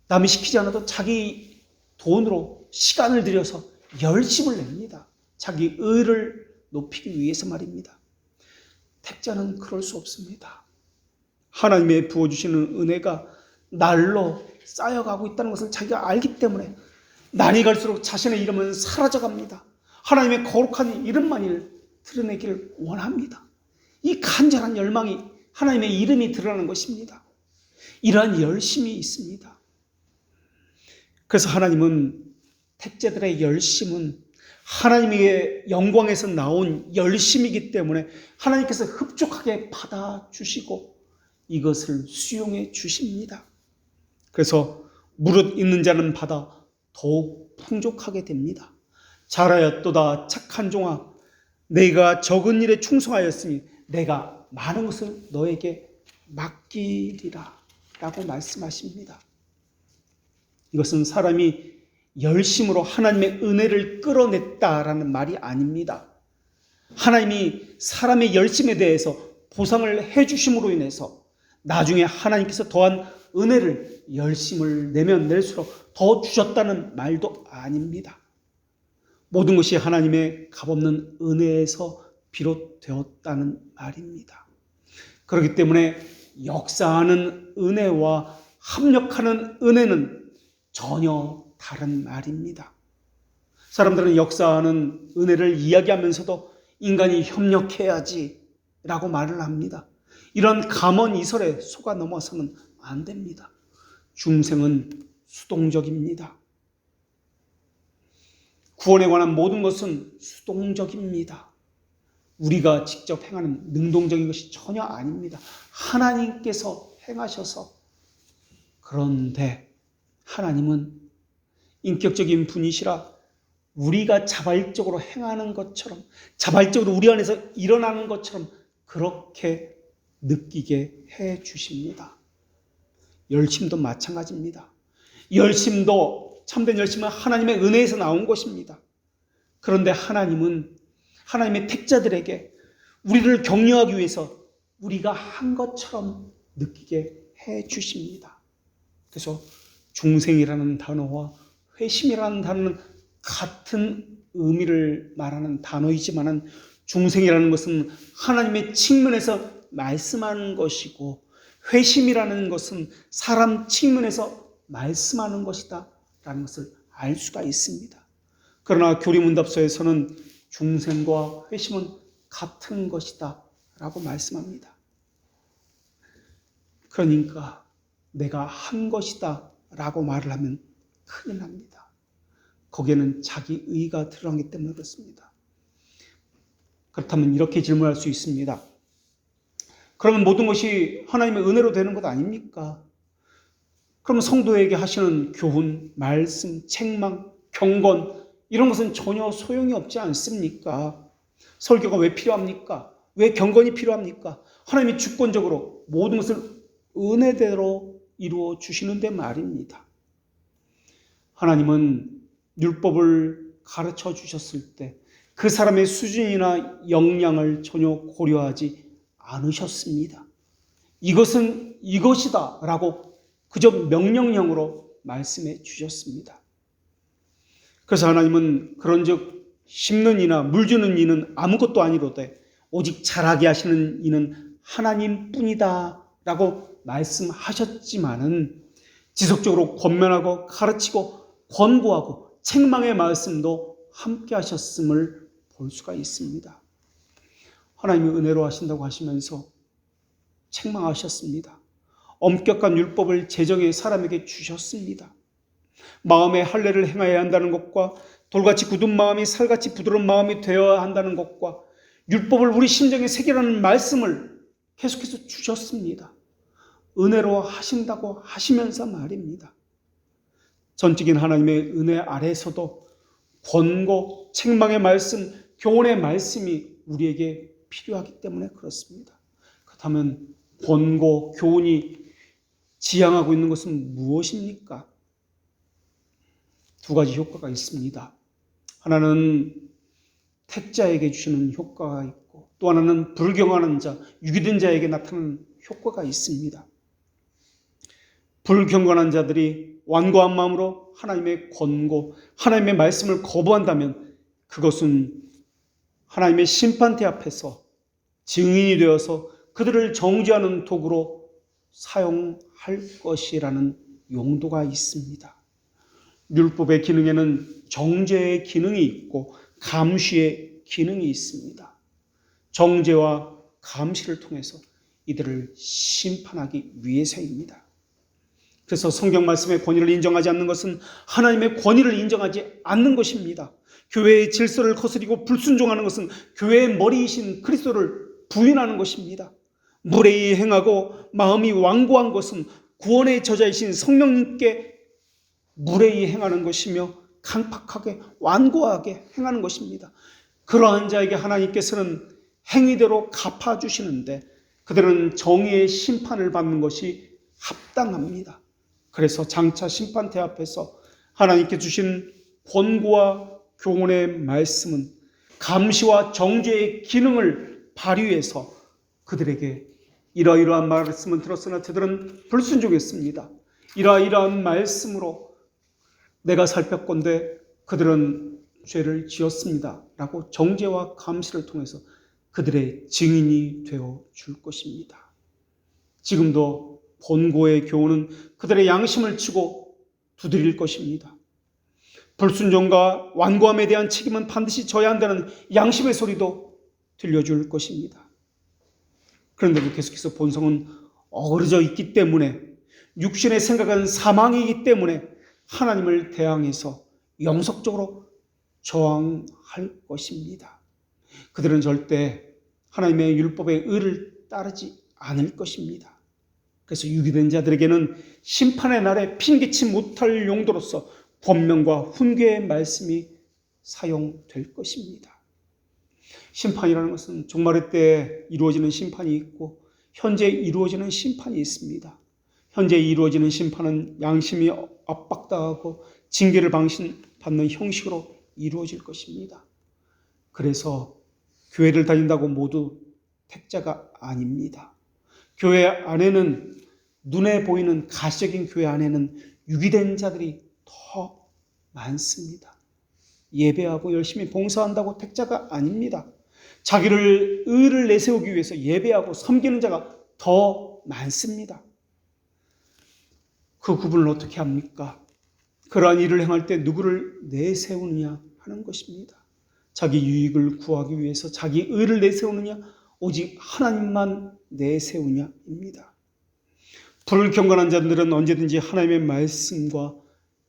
남이 시키지 않아도 자기 돈으로 시간을 들여서 열심을 냅니다. 자기 의를 높이기 위해서 말입니다. 택자는 그럴 수 없습니다. 하나님의 부어주시는 은혜가 날로 쌓여가고 있다는 것을 자기가 알기 때문에 날이 갈수록 자신의 이름은 사라져갑니다. 하나님의 거룩한 이름만을 드러내기를 원합니다. 이 간절한 열망이 하나님의 이름이 드러나는 것입니다. 이러한 열심이 있습니다. 그래서 하나님은 택자들의 열심은 하나님의 영광에서 나온 열심이기 때문에 하나님께서 흡족하게 받아주시고 이것을 수용해 주십니다. 그래서 무릇 있는 자는 받아 더욱 풍족하게 됩니다. 잘하였도다 착한 종아, 내가 적은 일에 충성하였으니 내가 많은 것을 너에게 맡기리라 라고 말씀하십니다. 이것은 사람이 열심으로 하나님의 은혜를 끌어냈다라는 말이 아닙니다. 하나님이 사람의 열심에 대해서 보상을 해주심으로 인해서 나중에 하나님께서 더한 은혜를 열심을 내면 낼수록 더 주셨다는 말도 아닙니다. 모든 것이 하나님의 값없는 은혜에서 비롯되었다는 말입니다. 그렇기 때문에 역사하는 은혜와 합력하는 은혜는 전혀 다른 말입니다. 사람들은 역사하는 은혜를 이야기하면서도 인간이 협력해야지 라고 말을 합니다. 이런 감언이설에 속아 넘어서는 안 됩니다. 중생은 수동적입니다. 구원에 관한 모든 것은 수동적입니다. 우리가 직접 행하는 능동적인 것이 전혀 아닙니다. 하나님께서 행하셔서. 그런데 하나님은 인격적인 분이시라 우리가 자발적으로 행하는 것처럼, 자발적으로 우리 안에서 일어나는 것처럼 그렇게 느끼게 해 주십니다. 열심도 마찬가지입니다. 열심도, 참된 열심은 하나님의 은혜에서 나온 것입니다. 그런데 하나님은 하나님의 택자들에게 우리를 격려하기 위해서 우리가 한 것처럼 느끼게 해 주십니다. 그래서 중생이라는 단어와 회심이라는 단어는 같은 의미를 말하는 단어이지만 중생이라는 것은 하나님의 측면에서 말씀하는 것이고 회심이라는 것은 사람 측면에서 말씀하는 것이다 라는 것을 알 수가 있습니다. 그러나 교리문답서에서는 중생과 회심은 같은 것이다 라고 말씀합니다. 그러니까 내가 한 것이다 라고 말을 하면 큰일 납니다. 거기에는 자기 의가 드러나기 때문에 그렇습니다. 그렇다면 이렇게 질문할 수 있습니다. 그러면 모든 것이 하나님의 은혜로 되는 것 아닙니까? 그럼 성도에게 하시는 교훈, 말씀, 책망, 경건 이런 것은 전혀 소용이 없지 않습니까? 설교가 왜 필요합니까? 왜 경건이 필요합니까? 하나님이 주권적으로 모든 것을 은혜대로 이루어 주시는데 말입니다. 하나님은 율법을 가르쳐 주셨을 때 그 사람의 수준이나 역량을 전혀 고려하지 않으셨습니다. 이것은 이것이다 라고 그저 명령형으로 말씀해 주셨습니다. 그래서 하나님은 그런즉 심는 이나 물 주는 이는 아무것도 아니로되 오직 자라게 하시는 이는 하나님뿐이다 라고 말씀하셨지만은 지속적으로 권면하고 가르치고 권고하고 책망의 말씀도 함께 하셨음을 볼 수가 있습니다. 하나님이 은혜로 하신다고 하시면서 책망하셨습니다. 엄격한 율법을 제정해 사람에게 주셨습니다. 마음의 할례를 행해야 한다는 것과 돌같이 굳은 마음이 살같이 부드러운 마음이 되어야 한다는 것과 율법을 우리 심정에 새기라는 말씀을 계속해서 주셨습니다. 은혜로 하신다고 하시면서 말입니다. 전적인 하나님의 은혜 아래서도 권고, 책망의 말씀, 교훈의 말씀이 우리에게 필요하기 때문에 그렇습니다. 그렇다면 권고, 교훈이 지향하고 있는 것은 무엇입니까? 두 가지 효과가 있습니다. 하나는 택자에게 주시는 효과가 있고 또 하나는 불경하는 자, 유기된 자에게 나타나는 효과가 있습니다. 불경건한 자들이 완고한 마음으로 하나님의 권고, 하나님의 말씀을 거부한다면 그것은 하나님의 심판대 앞에서 증인이 되어서 그들을 정죄하는 도구로 사용할 것이라는 용도가 있습니다. 율법의 기능에는 정죄의 기능이 있고 감시의 기능이 있습니다. 정죄와 감시를 통해서 이들을 심판하기 위해서입니다. 그래서 성경 말씀의 권위를 인정하지 않는 것은 하나님의 권위를 인정하지 않는 것입니다. 교회의 질서를 거스리고 불순종하는 것은 교회의 머리이신 그리스도를 부인하는 것입니다. 무례히 행하고 마음이 완고한 것은 구원의 저자이신 성령님께 무례히 행하는 것이며 강팍하게 완고하게 행하는 것입니다. 그러한 자에게 하나님께서는 행위대로 갚아주시는데 그들은 정의의 심판을 받는 것이 합당합니다. 그래서 장차 심판대 앞에서 하나님께 주신 권고와 교훈의 말씀은 감시와 정죄의 기능을 발휘해서 그들에게 이러이러한 말씀은 들었으나 저들은 불순종했습니다. 이러이러한 말씀으로 내가 살폈건대 그들은 죄를 지었습니다. 라고 정죄와 감시를 통해서 그들의 증인이 되어 줄 것입니다. 지금도 본고의 교훈은 그들의 양심을 치고 두드릴 것입니다. 불순종과 완고함에 대한 책임은 반드시 져야 한다는 양심의 소리도 들려줄 것입니다. 그런데도 계속해서 본성은 어그러져 있기 때문에 육신의 생각은 사망이기 때문에 하나님을 대항해서 영속적으로 저항할 것입니다. 그들은 절대 하나님의 율법의 의를 따르지 않을 것입니다. 그래서 유기된 자들에게는 심판의 날에 핑계치 못할 용도로서 권면과 훈계의 말씀이 사용될 것입니다. 심판이라는 것은 종말의 때에 이루어지는 심판이 있고 현재 이루어지는 심판이 있습니다. 현재 이루어지는 심판은 양심이 압박당하고 징계를 받는 형식으로 이루어질 것입니다. 그래서 교회를 다닌다고 모두 택자가 아닙니다. 교회 안에는 눈에 보이는 가시적인 교회 안에는 유기된 자들이 더 많습니다. 예배하고 열심히 봉사한다고 택자가 아닙니다. 자기를 의를 내세우기 위해서 예배하고 섬기는 자가 더 많습니다. 그 구분을 어떻게 합니까? 그러한 일을 행할 때 누구를 내세우느냐 하는 것입니다. 자기 유익을 구하기 위해서 자기 의를 내세우느냐 오직 하나님만 내세우냐입니다. 불경건한 자들은 언제든지 하나님의 말씀과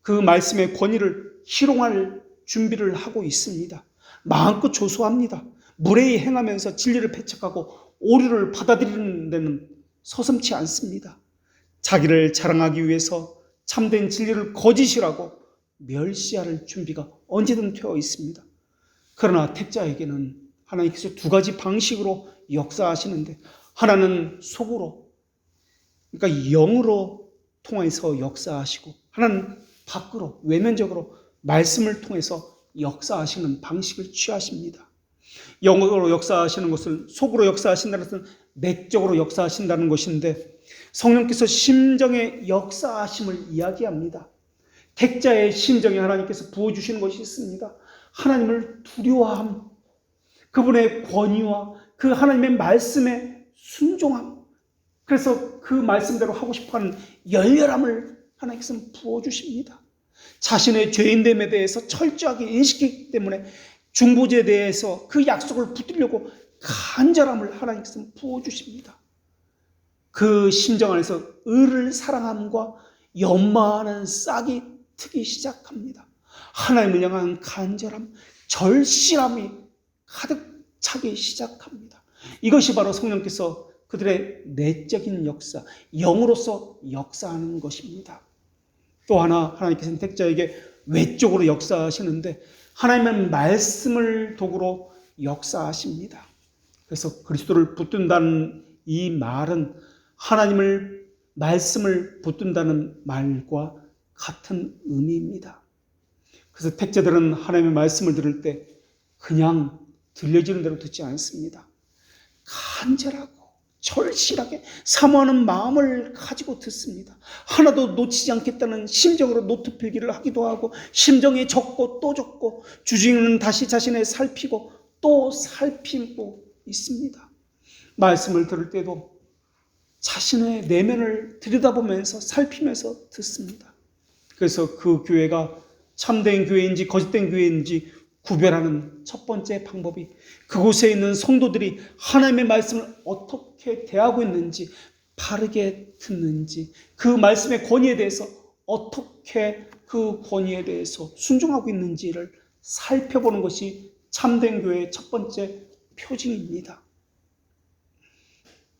그 말씀의 권위를 희롱할 준비를 하고 있습니다. 마음껏 조소합니다. 무례히 행하면서 진리를 배척하고 오류를 받아들이는 데는 서슴지 않습니다. 자기를 자랑하기 위해서 참된 진리를 거짓이라고 멸시할 준비가 언제든 되어 있습니다. 그러나 택자에게는 하나님께서 두 가지 방식으로 역사하시는데 하나는 속으로, 그러니까 영으로 통해서 역사하시고 하나는 밖으로, 외면적으로 말씀을 통해서 역사하시는 방식을 취하십니다. 영으로 역사하시는 것은, 속으로 역사하신다는 것은 내적으로 역사하신다는 것인데 성령께서 심정의 역사하심을 이야기합니다. 택자의 심정에 하나님께서 부어주시는 것이 있습니다. 하나님을 두려워함, 그분의 권위와 그 하나님의 말씀에 순종함, 그래서 그 말씀대로 하고 싶어하는 열렬함을 하나님께서 부어주십니다. 자신의 죄인됨에 대해서 철저하게 인식했기 때문에 중보제에 대해서 그 약속을 붙들려고 간절함을 하나님께서 부어주십니다. 그 심정 안에서 의를 사랑함과 연마하는 싹이 트기 시작합니다. 하나님을 향한 간절함, 절실함이 가득 차기 시작합니다. 이것이 바로 성령께서 그들의 내적인 역사, 영으로서 역사하는 것입니다. 또 하나 하나님께서는 택자에게 외적으로 역사하시는데 하나님의 말씀을 도구로 역사하십니다. 그래서 그리스도를 붙든다는 이 말은 하나님을 말씀을 붙든다는 말과 같은 의미입니다. 그래서 택자들은 하나님의 말씀을 들을 때 그냥 들려지는 대로 듣지 않습니다. 간절하고 절실하게 사모하는 마음을 가지고 듣습니다. 하나도 놓치지 않겠다는 심정으로 노트 필기를 하기도 하고 심정에 적고 또 적고 주중에는 다시 자신을 살피고 또 살피고 있습니다. 말씀을 들을 때도 자신의 내면을 들여다보면서 살피면서 듣습니다. 그래서 그 교회가 참된 교회인지 거짓된 교회인지 구별하는 첫 번째 방법이 그곳에 있는 성도들이 하나님의 말씀을 어떻게 대하고 있는지, 바르게 듣는지, 그 말씀의 권위에 대해서 어떻게 그 권위에 대해서 순종하고 있는지를 살펴보는 것이 참된 교회의 첫 번째 표징입니다.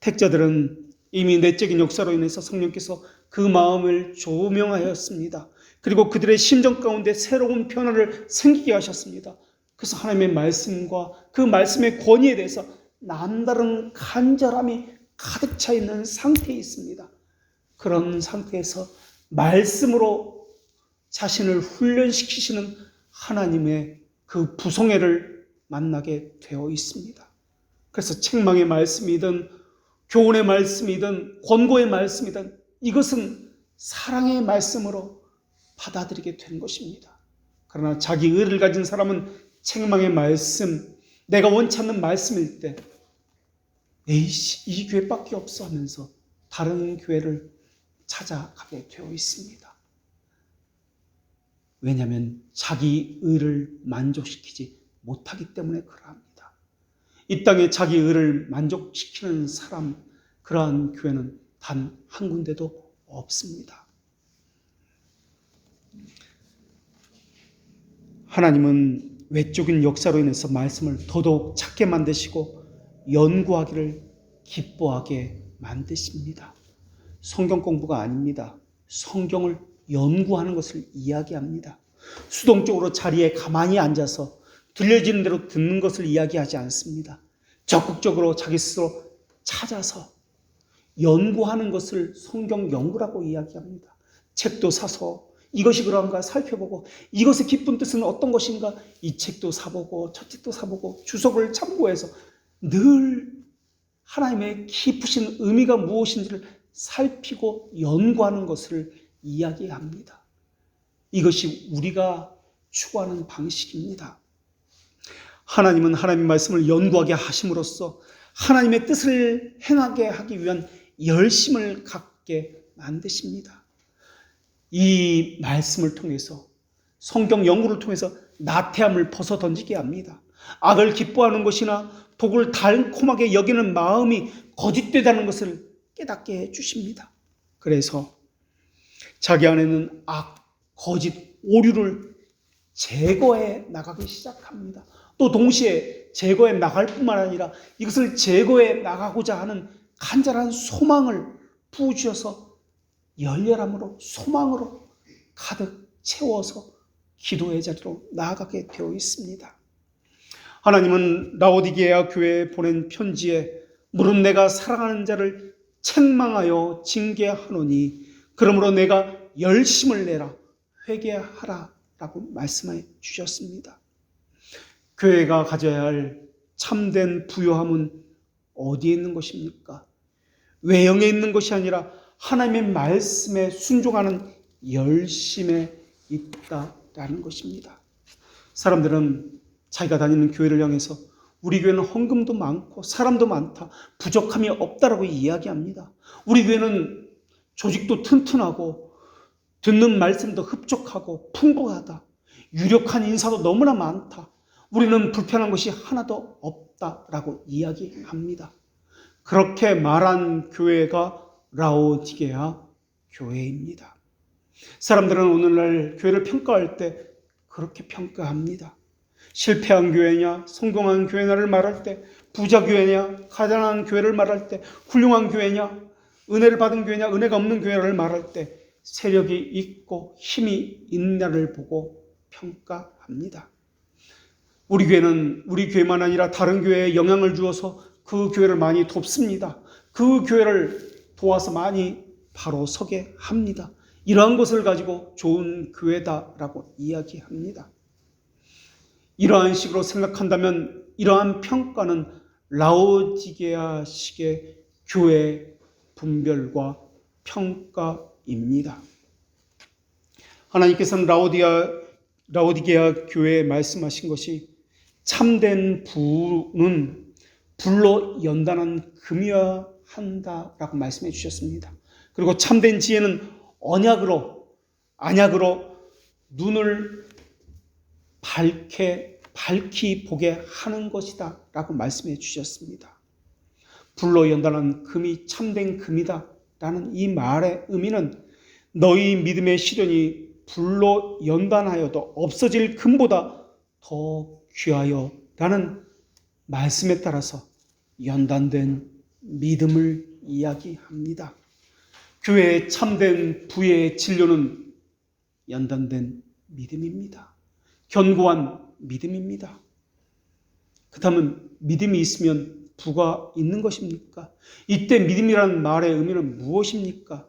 택자들은 이미 내적인 역사로 인해서 성령께서 그 마음을 조명하였습니다. 그리고 그들의 심정 가운데 새로운 변화를 생기게 하셨습니다. 그래서 하나님의 말씀과 그 말씀의 권위에 대해서 남다른 간절함이 가득 차 있는 상태에 있습니다. 그런 상태에서 말씀으로 자신을 훈련시키시는 하나님의 그 부송애를 만나게 되어 있습니다. 그래서 책망의 말씀이든 교훈의 말씀이든 권고의 말씀이든 이것은 사랑의 말씀으로 받아들이게 된 것입니다. 그러나 자기 의를 가진 사람은 책망의 말씀, 내가 원치 않는 말씀일 때 에이씨, 이 교회밖에 없어 하면서 다른 교회를 찾아가게 되어 있습니다. 왜냐하면 자기 의를 만족시키지 못하기 때문에 그러합니다. 이 땅에 자기 의를 만족시키는 사람, 그러한 교회는 단 한 군데도 없습니다. 하나님은 외적인 역사로 인해서 말씀을 더더욱 찾게 만드시고 연구하기를 기뻐하게 만드십니다. 성경 공부가 아닙니다. 성경을 연구하는 것을 이야기합니다. 수동적으로 자리에 가만히 앉아서 들려지는 대로 듣는 것을 이야기하지 않습니다. 적극적으로 자기 스스로 찾아서 연구하는 것을 성경 연구라고 이야기합니다. 책도 사서 이것이 그런가 살펴보고 이것의 깊은 뜻은 어떤 것인가 이 책도 사보고 저 책도 사보고 주석을 참고해서 늘 하나님의 깊으신 의미가 무엇인지를 살피고 연구하는 것을 이야기합니다. 이것이 우리가 추구하는 방식입니다. 하나님은 하나님의 말씀을 연구하게 하심으로써 하나님의 뜻을 행하게 하기 위한 열심을 갖게 만드십니다. 이 말씀을 통해서 성경 연구를 통해서 나태함을 벗어던지게 합니다. 악을 기뻐하는 것이나 독을 달콤하게 여기는 마음이 거짓되다는 것을 깨닫게 해주십니다. 그래서 자기 안에는 악, 거짓, 오류를 제거해 나가기 시작합니다. 또 동시에 제거해 나갈 뿐만 아니라 이것을 제거해 나가고자 하는 간절한 소망을 부어주셔서 열렬함으로 소망으로 가득 채워서 기도의 자리로 나아가게 되어 있습니다. 하나님은 라오디게아 교회에 보낸 편지에 무릇 내가 사랑하는 자를 책망하여 징계하노니 그러므로 내가 열심을 내라 회개하라 라고 말씀해 주셨습니다. 교회가 가져야 할 참된 부요함은 어디에 있는 것입니까? 외형에 있는 것이 아니라 하나님의 말씀에 순종하는 열심에 있다라는 것입니다. 사람들은 자기가 다니는 교회를 향해서 우리 교회는 헌금도 많고 사람도 많다, 부족함이 없다라고 이야기합니다. 우리 교회는 조직도 튼튼하고 듣는 말씀도 흡족하고 풍부하다, 유력한 인사도 너무나 많다, 우리는 불편한 것이 하나도 없다라고 이야기합니다. 그렇게 말한 교회가 라오디게아 교회입니다. 사람들은 오늘날 교회를 평가할 때 그렇게 평가합니다. 실패한 교회냐, 성공한 교회냐를 말할 때, 부자 교회냐, 가난한 교회를 말할 때, 훌륭한 교회냐, 은혜를 받은 교회냐, 은혜가 없는 교회를 말할 때 세력이 있고 힘이 있냐를 보고 평가합니다. 우리 교회는 우리 교회만 아니라 다른 교회에 영향을 주어서 그 교회를 많이 돕습니다. 그 교회를 도와서 많이 바로 서게 합니다. 이러한 것을 가지고 좋은 교회다라고 이야기합니다. 이러한 식으로 생각한다면 이러한 평가는 라오디게아식의 교회 분별과 평가입니다. 하나님께서는 라오디게아 교회에 말씀하신 것이 참된 부는 불로 연단한 금이어야 한다라고 말씀해 주셨습니다. 그리고 참된 지혜는 안약으로 눈을 밝히 보게 하는 것이다 라고 말씀해 주셨습니다. 불로 연단한 금이 참된 금이다 라는 이 말의 의미는 너희 믿음의 시련이 불로 연단하여도 없어질 금보다 더 귀하여 라는 말씀에 따라서 연단된 믿음을 이야기합니다. 교회의 참된 부의 진료는 연단된 믿음입니다. 견고한 믿음입니다. 그렇다면 믿음이 있으면 부가 있는 것입니까? 이때 믿음이라는 말의 의미는 무엇입니까?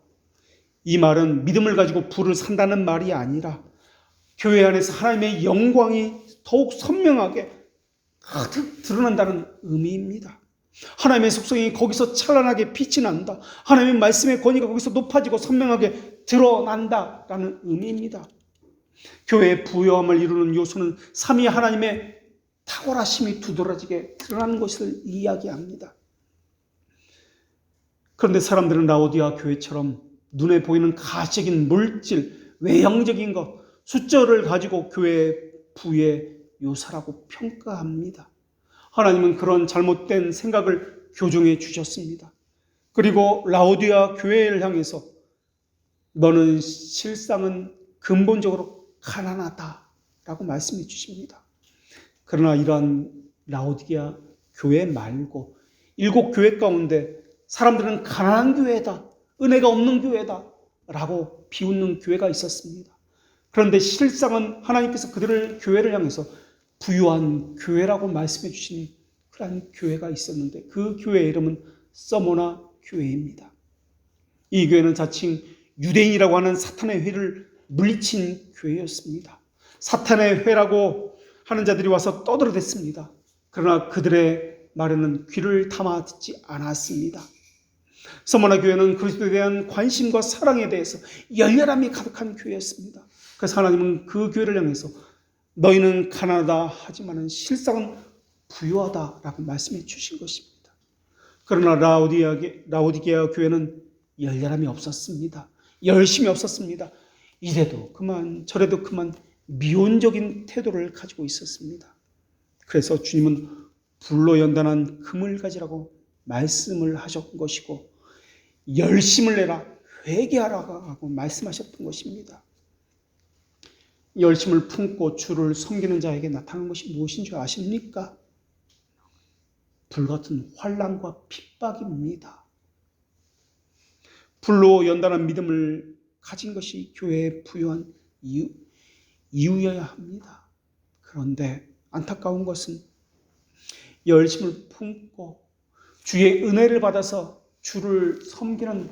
이 말은 믿음을 가지고 부를 산다는 말이 아니라 교회 안에서 하나님의 영광이 더욱 선명하게 가득 드러난다는 의미입니다. 하나님의 속성이 거기서 찬란하게 빛이 난다. 하나님의 말씀의 권위가 거기서 높아지고 선명하게 드러난다라는 의미입니다. 교회의 부요함을 이루는 요소는 삼위 하나님의 탁월하심이 두드러지게 드러나는 것을 이야기합니다. 그런데 사람들은 라오디아 교회처럼 눈에 보이는 가시적인 물질, 외형적인 것, 숫자를 가지고 교회의 부의 요소라고 평가합니다. 하나님은 그런 잘못된 생각을 교정해 주셨습니다. 그리고 라오디아 교회를 향해서 너는 실상은 근본적으로 가난하다라고 말씀해 주십니다. 그러나 이러한 라오디아 교회 말고 7교회 가운데 사람들은 가난한 교회다, 은혜가 없는 교회다 라고 비웃는 교회가 있었습니다. 그런데 실상은 하나님께서 그들을 교회를 향해서 부유한 교회라고 말씀해 주시니 그러한 교회가 있었는데 그 교회의 이름은 서모나 교회입니다. 이 교회는 자칭 유대인이라고 하는 사탄의 회를 물리친 교회였습니다. 사탄의 회라고 하는 자들이 와서 떠들어댔습니다. 그러나 그들의 말에는 귀를 담아 듣지 않았습니다. 서모나 교회는 그리스도에 대한 관심과 사랑에 대해서 열렬함이 가득한 교회였습니다. 그래서 하나님은 그 교회를 향해서 너희는 가난하다 하지만 실상은 부유하다라고 말씀해 주신 것입니다. 그러나 라오디게아 교회는 열렬함이 없었습니다. 열심이 없었습니다. 이래도 그만 저래도 그만 미온적인 태도를 가지고 있었습니다. 그래서 주님은 불로 연단한 금을 가지라고 말씀을 하셨던 것이고 열심을 내라 회개하라고 말씀하셨던 것입니다. 열심을 품고 주를 섬기는 자에게 나타나는 것이 무엇인 줄 아십니까? 불같은 환난과 핍박입니다. 불로 연단한 믿음을 가진 것이 교회의 부유한 이유여야 합니다. 그런데 안타까운 것은 열심을 품고 주의 은혜를 받아서 주를 섬기는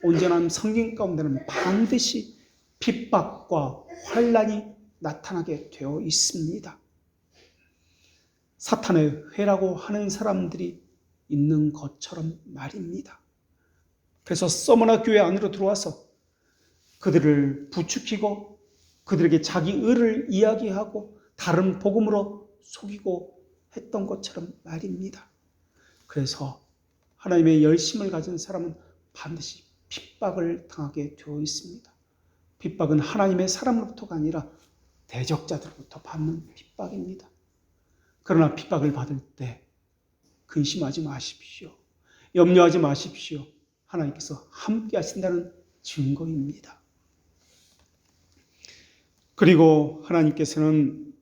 온전한 성경 가운데는 반드시 핍박과 환난이 나타나게 되어 있습니다. 사탄의 회라고 하는 사람들이 있는 것처럼 말입니다. 그래서 서머나 교회 안으로 들어와서 그들을 부추기고 그들에게 자기 의를 이야기하고 다른 복음으로 속이고 했던 것처럼 말입니다. 그래서 하나님의 열심을 가진 사람은 반드시 핍박을 당하게 되어 있습니다. 핍박은 하나님의 사람으로부터가 아니라 대적자들로부터 받는 핍박입니다. 그러나 핍박을 받을 때 근심하지 마십시오. 염려하지 마십시오. 하나님께서 함께 하신다는 증거입니다. 그리고 하나님께서는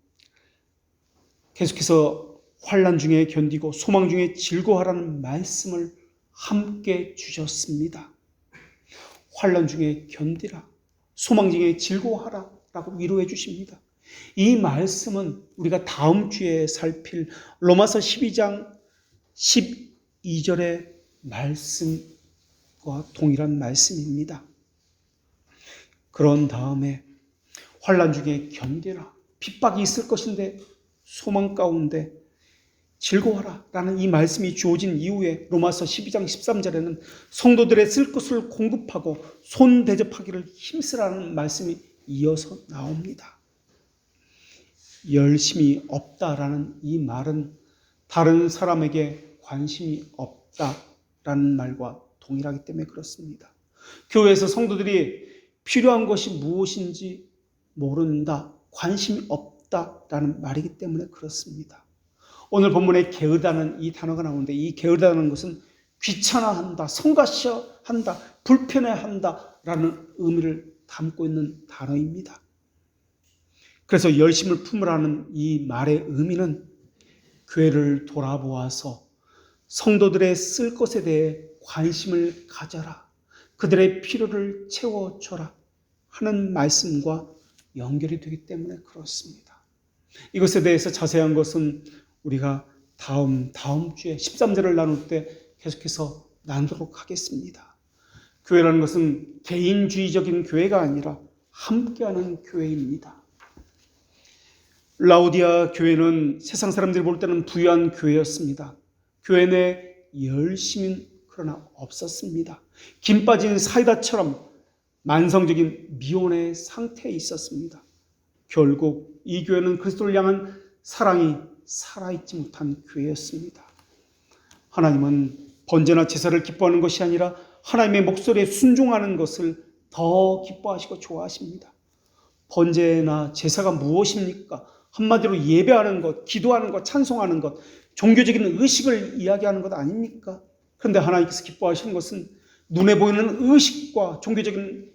계속해서 환난 중에 견디고 소망 중에 즐거워하라는 말씀을 함께 주셨습니다. 환난 중에 견디라, 소망 중에 즐거워하라 라고 위로해 주십니다. 이 말씀은 우리가 다음 주에 살필 로마서 12장 12절의 말씀과 동일한 말씀입니다. 그런 다음에 환난 중에 견디라, 핍박이 있을 것인데 소망 가운데 즐거워라 라는 이 말씀이 주어진 이후에 로마서 12장 13절에는 성도들의 쓸 것을 공급하고 손 대접하기를 힘쓰라는 말씀이 이어서 나옵니다. 열심이 없다라는 이 말은 다른 사람에게 관심이 없다라는 말과 동일하기 때문에 그렇습니다. 교회에서 성도들이 필요한 것이 무엇인지 모른다, 관심이 없다라는 말이기 때문에 그렇습니다. 오늘 본문에 게으르다는 이 단어가 나오는데 이 게으르다는 것은 귀찮아한다, 성가셔한다, 불편해한다라는 의미를 담고 있는 단어입니다. 그래서 열심을 품으라는 이 말의 의미는 교회를 돌아보아서 성도들의 쓸 것에 대해 관심을 가져라, 그들의 필요를 채워줘라 하는 말씀과 연결이 되기 때문에 그렇습니다. 이것에 대해서 자세한 것은 우리가 다음 주에 13절을 나눌 때 계속해서 나누도록 하겠습니다. 교회라는 것은 개인주의적인 교회가 아니라 함께하는 교회입니다. 라오디아 교회는 세상 사람들이 볼 때는 부유한 교회였습니다. 교회 내 열심은 그러나 없었습니다. 김 빠진 사이다처럼 만성적인 미혼의 상태에 있었습니다. 결국 이 교회는 그리스도를 향한 사랑이 살아있지 못한 교회였습니다. 하나님은 번제나 제사를 기뻐하는 것이 아니라 하나님의 목소리에 순종하는 것을 더 기뻐하시고 좋아하십니다. 번제나 제사가 무엇입니까? 한마디로 예배하는 것, 기도하는 것, 찬송하는 것, 종교적인 의식을 이야기하는 것 아닙니까? 그런데 하나님께서 기뻐하시는 것은 눈에 보이는 의식과 종교적인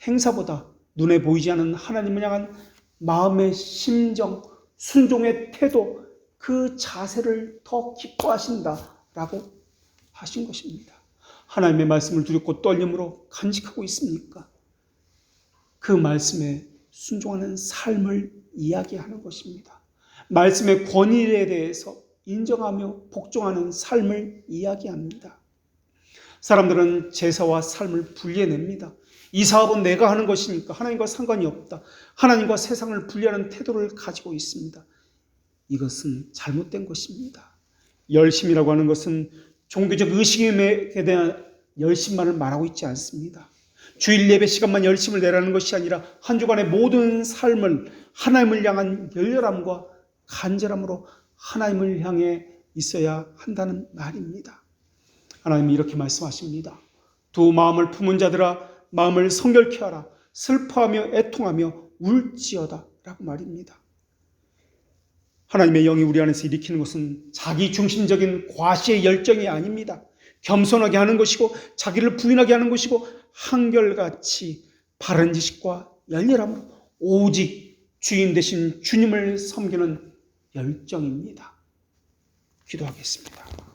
행사보다 눈에 보이지 않는 하나님을 향한 마음의 심정, 순종의 태도, 그 자세를 더 기뻐하신다라고 하신 것입니다. 하나님의 말씀을 두렵고 떨림으로 간직하고 있습니까? 그 말씀에 순종하는 삶을 이야기하는 것입니다. 말씀의 권위에 대해서 인정하며 복종하는 삶을 이야기합니다. 사람들은 제사와 삶을 분리해냅니다. 이 사업은 내가 하는 것이니까 하나님과 상관이 없다. 하나님과 세상을 분리하는 태도를 가지고 있습니다. 이것은 잘못된 것입니다. 열심이라고 하는 것은 종교적 의식에 대한 열심만을 말하고 있지 않습니다. 주일 예배 시간만 열심을 내라는 것이 아니라 한 주간의 모든 삶을 하나님을 향한 열렬함과 간절함으로 하나님을 향해 있어야 한다는 말입니다. 하나님이 이렇게 말씀하십니다. 두 마음을 품은 자들아 마음을 성결케 하라. 슬퍼하며 애통하며 울지어다 라고 말입니다. 하나님의 영이 우리 안에서 일으키는 것은 자기 중심적인 과시의 열정이 아닙니다. 겸손하게 하는 것이고 자기를 부인하게 하는 것이고 한결같이 바른 지식과 열렬함으로 오직 주인 되신 주님을 섬기는 열정입니다. 기도하겠습니다.